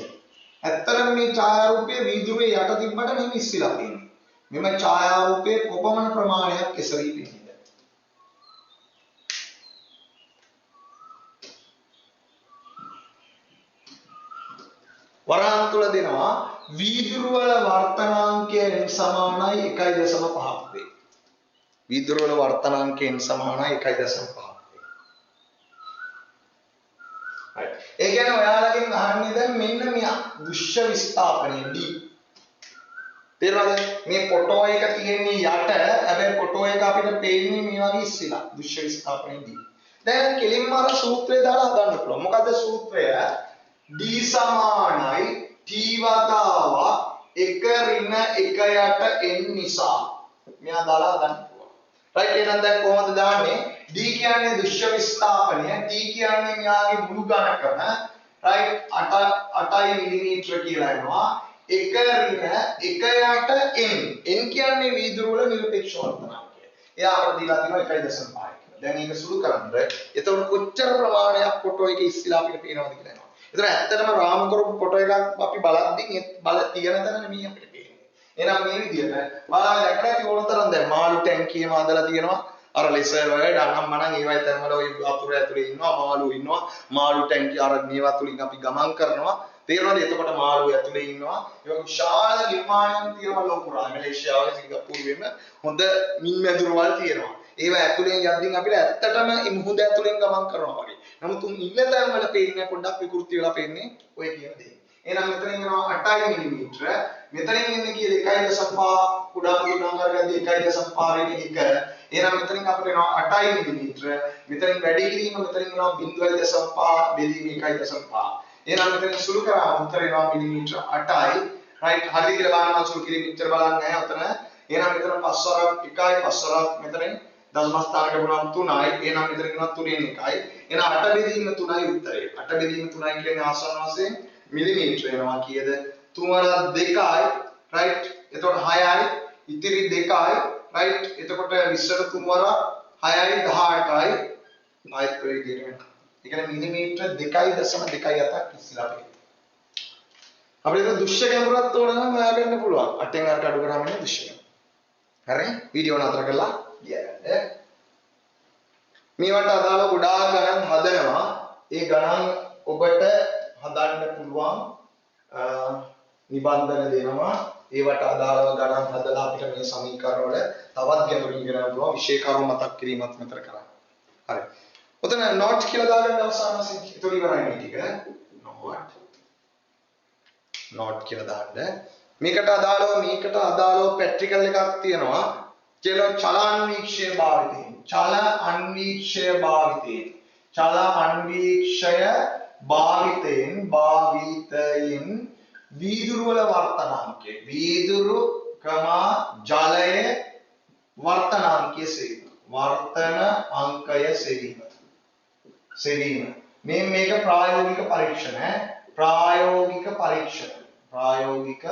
ඇත්තටම මේ ඡායාරූපය වීදුරුවේ යට තිබ්බට මෙහෙම ඉස්සිලා පේන්නේ. මෙම ඡායාරූපය කුපමණ ප්‍රමාණයක් එසවි පෙනේද? වරහන් තුල දෙනවා වීදුරු වල වර්තනාංකයෙන් සමානයි 1.5ක් වේ. වීදුරු වල වර්තනාංකයෙන් සමානයි 1.5ක් වේ. හරි. ඒ කියන්නේ ඔයාලගෙන් අහන්නේ දැන් මෙන්න මේ දෘශ්‍ය විස්ථාපනයේදී තේරෙනවද? මේ ෆොටෝ එක තියෙන්නේ යට. හැබැයි ෆොටෝ එක අපිට පේන්නේ මේ වගේ ඉස්සෙලා දෘශ්‍ය විස්ථාපනයේදී. දැන් කෙලින්ම අර සූත්‍රය දාලා හදන්න පුළුවන්. මොකද්ද සූත්‍රය? d සමානයි t වතාවක් 1 ඍණ 1 යට n නිසා මෙයා දාලා හදන්න පුළුවන්. රයිට් එහෙනම් දැන් කොහොමද දාන්නේ? d කියන්නේ දෘශ්‍ය විස්ථාපනය, t කියන්නේ මෙයාගේ මුළු ඝනකම, රයිට් 8 මිලිමීටර කියලා එනවා. 1 ඍණ 1 යට n. n කියන්නේ වීදුරු වල නිරපේක්ෂ වර්තනාංකය. එයා අපිට දීලා තියෙනවා 1.5 කියලා. දැන් මේක සුළු කරන්න. එතකොට කොච්චර ප්‍රමාණයක් ෆොටෝ එකේ ඉස්සෙල්ලා අපිට පේනවද කියලා. ඒතර ඇත්තටම රාමු කරපු ෆොටෝ එකක් අපි බලද්දී බල තියෙන තැන නෙමෙයි අපිට පේන්නේ. එහෙනම් මේ විදිහට බලන්න දැක්කම ඇති ඕනතරම් දැන් මාළු ටැංකියම හදලා තියෙනවා. අර ලෙසර් වල අනම්මනම් ඒවයි තැන්වල ওই වතුර ඇතුලේ ඉන්නවා මාළු ඉන්නවා. මාළු ටැංකිය අර මේවා තුලින් අපි ගමන් කරනවා. තේරෙනවද? එතකොට මාළු ඇතුලේ ඉන්නවා. ඒ වගේ විශාල නිර්මාණයක් තියෙනවා ලෝකුරා. මැලේසියාවේ සිංගප්පූරුවේම හොඳ මින්මැදුරවල් තියෙනවා. ඒවා ඇතුලෙන් යද්දී අපිට ඇත්තටම මුහුද ඇතුලෙන් ගමන් කරනවා වගේ. නමුත් උන් ඉන්න තැන් වල පේන්නේ පොඩ්ඩක් විකෘති වෙලා පේන්නේ ඔය කියන දේ. එහෙනම් මෙතනින් එනවා 8 මිලිමීටර. මෙතනින් එන්නේ කීයද? 1.5 කුඩා දුණා කරගද්දී 1.5 1. එහෙනම් මෙතනින් අපිට එනවා 8 මිලිමීටර. මෙතනින් වැඩි කිරීම මෙතනින් එනවා 0.5 බෙදීම 1.5. එහෙනම් මෙතනින් සුළු කරාම උත්තර එනවා මිලිමීටර 8යි. රයිට් හරිද කියලා බලන්න මම සුළු කිරීම ඉච්චර බලන්නේ නැහැ ඔතන. එහෙනම් මෙතන 5 වරක් 1යි 5 වරක් මෙතනින් දශම ස්ථානයක වුණාම 3යි. එහෙනම් මෙතන කියනවා 3න් 1යි. එහෙනම් 8 බෙදීම 3යි උත්තරේ. 8 බෙදීම 3යි කියන්නේ ආසන්න වශයෙන් මිලිමීටර වෙනවා කීයද? තුන්වර 2යි right එතකොට 6යි ඉතිරි 2යි right එතකොට 20ට තුන්වර 6යි 18යි ආයත විදියට වෙනවා. ඒ කියන්නේ මිලිමීටර 2.2.7ක් ඉස්සලා අපිට. අපිට දුෂ්‍ය ගැඹුරක් ඕන නම් හොයාගන්න පුළුවන්. 8න් අරට අඩු කරාම ඉන්නේ දුෂ්‍ය ගැඹුර. හරි? වීඩියෝ නතර කරලා ගියන්න. මේවට අදාළ ගොඩාක් ගණන් හදනවා. ඒ ගණන් ඔබට හදන්න පුළුවන් නිබන්ධන දෙනවා. ඒවට අදාළව ගණන් හදලා අපිට මේ සමීකරණ වල තවත් ගැඹුරින් ඉගෙන ගන්න පුළුවන් විශේෂ කරුණු මතක් කිරීමත් මෙතන කරන්න. හරි. ඔතන not කියලා දාගන්න අවසාන වශයෙන් ඒතොර ඉවරයි මේ ටික. not කියලා දාන්න. මේකට අදාළව පැට්‍රිකල් එකක් තියෙනවා. කියලා චල අන්වීක්ෂය භාවිතයෙන්. චල අන්වීක්ෂය භාවිතයෙන් වීදුරු වල වර්තනාංකය වීදුරු ජලය වර්තනාංකය සෙවීම මේක ප්‍රායෝගික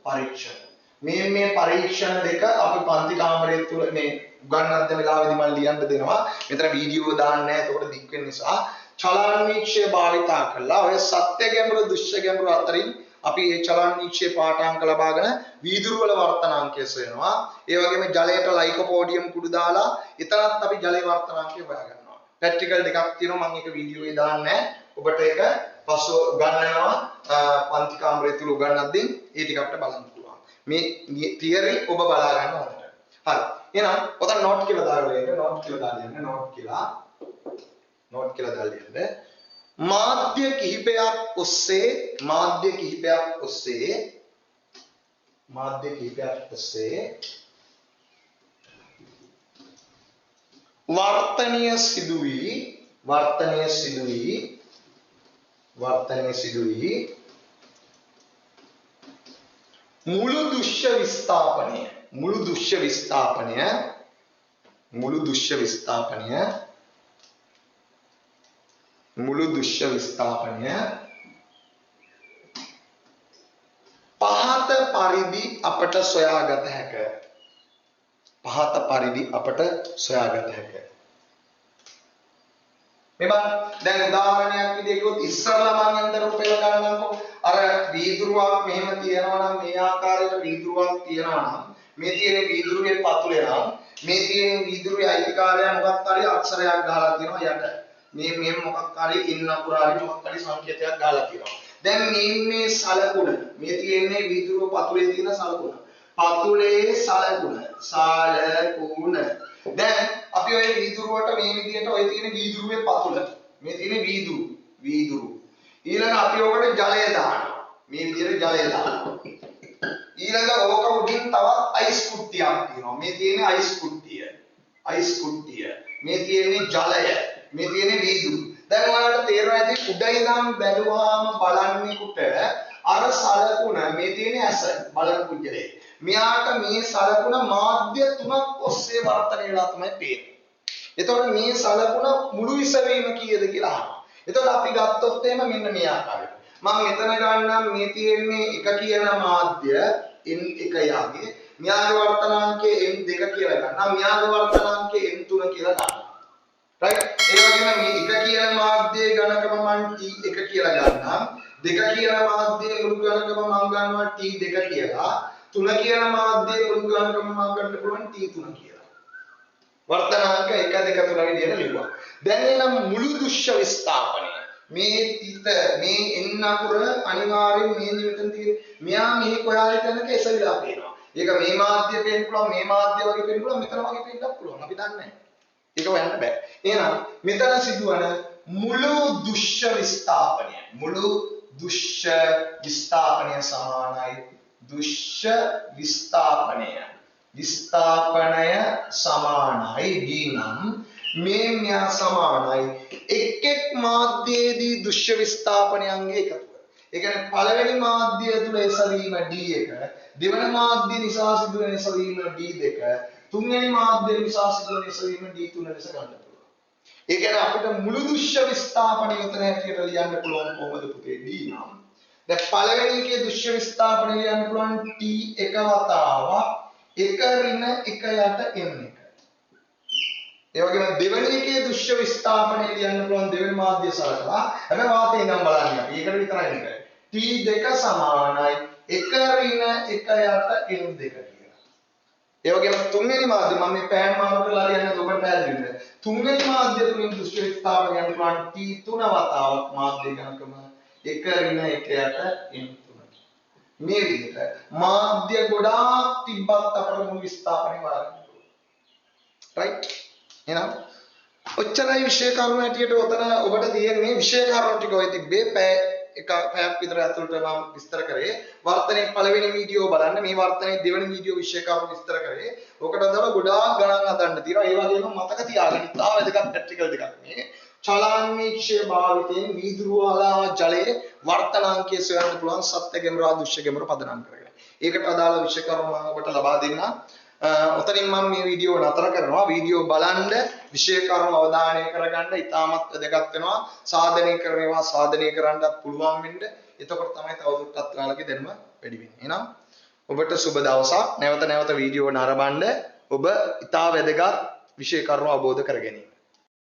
පරීක්ෂණ මේ පරීක්ෂණ දෙක අපි පන්ති කාමරය තුල මේ උගන්වන්න වෙලාවෙදී මම ලියන්න දෙනවා මෙතන වීඩියෝ දාන්න නැහැ ඒකට දික් වෙන නිසා චලාන්වීක්ෂය භාවිතා කළා ඔය සත්‍ය ගැඹුරු දුෂ්‍ය ගැඹුරු අතරින් අපි මේ චලාන්වීක්ෂයේ පාඨාංක ලබාගෙන වීදුරු වල වර්තනාංකය සොයනවා ඒ වගේම ජලයට ලයිකෝපෝඩියම් කුඩු දාලා එතනත් අපි ජලයේ වර්තනාංකය හොයාගන්නවා ප්‍රැක්ටිකල් දෙකක් තියෙනවා මම ඒක වීඩියෝ එකේ දාන්නේ ඔබට ඒක පස්ව උගන්වනවා පන්ති කාමරය තුල උගන්වද්දී ඒ ටික අපිට බලන්න පුළුවන් මේ තියරි ඔබ බලා ගන්න ඕනට හරි එහෙනම් ඔතන නෝට් කියලා දාලා ඉන්න නෝට් කියලා දාලා ඉන්න මාධ්‍ය කිහිපයක් ඔස්සේ වර්තනීය සිදුවී මුළු දෘශ්‍ය විස්ථාපනය පහත පරිදි අපට සොයාගත හැක. මේ දැන් උදාහරණයක් විදිහට කිව්වොත් ඉස්සරලා මම යන්තර උපයල ගන්නකො අර වීදුරුවක් මෙහෙම තියනවා නම් මේ ආකාරයට වීදුරුවක් තියනවා නම් මේ තියෙන වීදුරුවේ පතුලේ නම් මේ තියෙන වීදුරුවේ අයිතිකාරයා මොකක් හරි අක්ෂරයක් ගහලා තියෙනවා යට මේ මොකක් හරි ඉන්න පුරාලි මොකක් හරි සංකේතයක් ගහලා තියෙනවා දැන් මේ සලකුණ මේ තියෙන්නේ වීදුරුව පතුලේ තියෙන සලකුණ දැන් අපි ඔය වීදුරුවට මේ විදිහට ඔය තියෙන වීදුරුවේ පතුල මේ තියෙන වීදුරු ඊළඟ අපි ඔකට ජලය දානවා මේ විදිහට ජලය දානවා ඊළඟ ඕක උඩින් තවත් අයිස් කුට්ටියක් තියෙනවා මේ තියෙන අයිස් කුට්ටිය මේ තියෙන්නේ ජලය මේ තියෙන්නේ වීදුරු දැන් ඔයාලට තේරෙනවා ඇති උඩ ඉඳන් බැලුවාම බලන්නේකට අර සලකුණ මේ තියෙන ඇස බලන පුජ්‍යලේ මෙයාට මේ සලකුණ මාධ්‍ය තුනක් ඔස්සේ වර්තනය වෙලා තමයි පේන්නේ. එතකොට මේ සලකුණ මුළු විසවීම කීයද කියලා අහනවා. එතකොට අපි ගත්තොත් එහෙම මෙන්න මේ ආකාරයට. මම මෙතන ගන්නම් මේ තියෙන්නේ 1 කියන මාධ්‍ය n1 යගේ. මෙයාගේ වර්තනාංකය n2 කියලා ගන්නවා. මෙයාගේ වර්තනාංකය n3 කියලා ගන්නවා. right? ඒ වගේම මේ 1 කියන මාධ්‍යයේ ඝනකම මම t1 කියලා ගන්නම්. 2 කියන මාධ්‍යයේ මුළු ඝනකම මම ගන්නවා t2 කියලා. 3 කියන මාධ්‍යයේ මුළු ඝනකම මම ගන්න පුළුවන් t3 කියලා. වර්තනාංක 1 2 3 විදිහට ලිව්වා. දැන් එනම් මුළු දෘශ්‍ය විස්ථාපනය. මේ මේ n අකුර අනිවාර්යෙන් මේ මෙතන තියෙන මෙයා මෙහි කොහාරි තැනක එසවිලා පේනවා. ඒක මේ මාධ්‍ය පේන්න පුළුවන් මේ මාධ්‍ය වගේ පේන්න පුළුවන් මෙතන වගේ පේන්නත් පුළුවන්. අපි දන්නේ නැහැ. ඒක හොයන්න බෑ. එහෙනම් මෙතන සිදුවන මුළු දෘශ්‍ය විස්ථාපනය සමානයි දෘශ්‍ය විස්ථාපනය සමානයි d නම් මේ සමානයි එක් මාධ්‍යයේදී දෘශ්‍ය විස්ථාපනයන්ගේ එකතුව. ඒ කියන්නේ පළවෙනි මාධ්‍යය තුල එසවීම d1, දෙවන මාධ්‍ය නිසා සිදුවන එසවීම d2, තුන්වෙනි මාධ්‍ය නිසා සිදුවන එසවීම d3 ලෙස ගන්න පුළුවන්. ඒ කියන්නේ අපිට මුළු දෘශ්‍ය විස්ථාපනය උතන හැටියට ලියන්න පුළුවන් කොහොමද පුතේ d නම් දැන් පළවෙනි එකේ දෘශ්‍ය විස්ථාපනය ලියන්න පුළුවන් t එක වතාවක් එක ඍණ එක යට n එක. ඒ වගේම දෙවෙනි එකේ දෘශ්‍ය විස්ථාපනය ලියන්න පුළුවන් දෙවෙනි මාධ්‍ය සලකලා හැබැයි වාතේ නම් බලන්න අපි. ඒකට විතරයි මේක. t දෙක සමානයි එක ඍණ එක යට n දෙක කියලා. ඒ වගේම තුන්වෙනි මාධ්‍ය මම මේ පෑන් මාරු කරලා ලියන්නේ ඔබට පැහැදිලි වෙන්න. තුන්වෙනි මාධ්‍ය තුලින් දෘශ්‍ය විස්ථාපනය ලියන්න පුළුවන් t තුන වතාවක් මාධ්‍ය ගණකම එක ඍණ එක යට n තුන. මේ විදිහට මාධ්‍ය ගොඩාක් තිබ්බත් අපට මුළු විස්ථාපනය බලන්න පුළුවන්. right? එහෙනම් ඔච්චරයි විෂය කරුණු හැටියට ඔතන ඔබට තියෙන්නේ විෂය කරුණු ටික ඔය තිබ්බේ පැයක් විතර ඇතුළත මම විස්තර කරේ. වර්තනයේ පළවෙනි වීඩියෝ බලන්න, මේ වර්තනයේ දෙවෙනි වීඩියෝ විෂය කරුණු විස්තර කරේ. ඔකට අදාළ ගොඩාක් ගණන් හදන්න තියෙනවා. ඒ වගේම මතක තියාගන්න ඉතාල වැදගත් ප්‍රැක්ටිකල් දෙකක් මේ. චලාන්වීක්ෂය භාවිතයෙන් වීදුරුවාලා ජලයේ වර්තනාංකය සොයන්න පුළුවන් සත්‍ය ගැඹුරු දෘශ්‍ය ගැඹුරු පදනම් කරගෙන. ඒකට අදාළ විෂය කරුණු මම ඔබට ලබා දෙන්නම්. ඔතනින් මම මේ වීඩියෝ නතර කරනවා. වීඩියෝ බලන්න විෂය කරුණු අවධානය කරගන්න ඉතාමත් වැදගත් වෙනවා. සාධනය කරනවා සාධනය කරන්නත් පුළුවන් වෙන්න. එතකොට තමයි තවදුරටත් ඔයාලගේ දැනුම වැඩි වෙන්නේ. එහෙනම් ඔබට සුබ දවසක්. නැවත නැවත වීඩියෝ නරඹන්න ඔබ ඉතා වැදගත් විෂය කරුණු අවබෝධ කරගනිමින්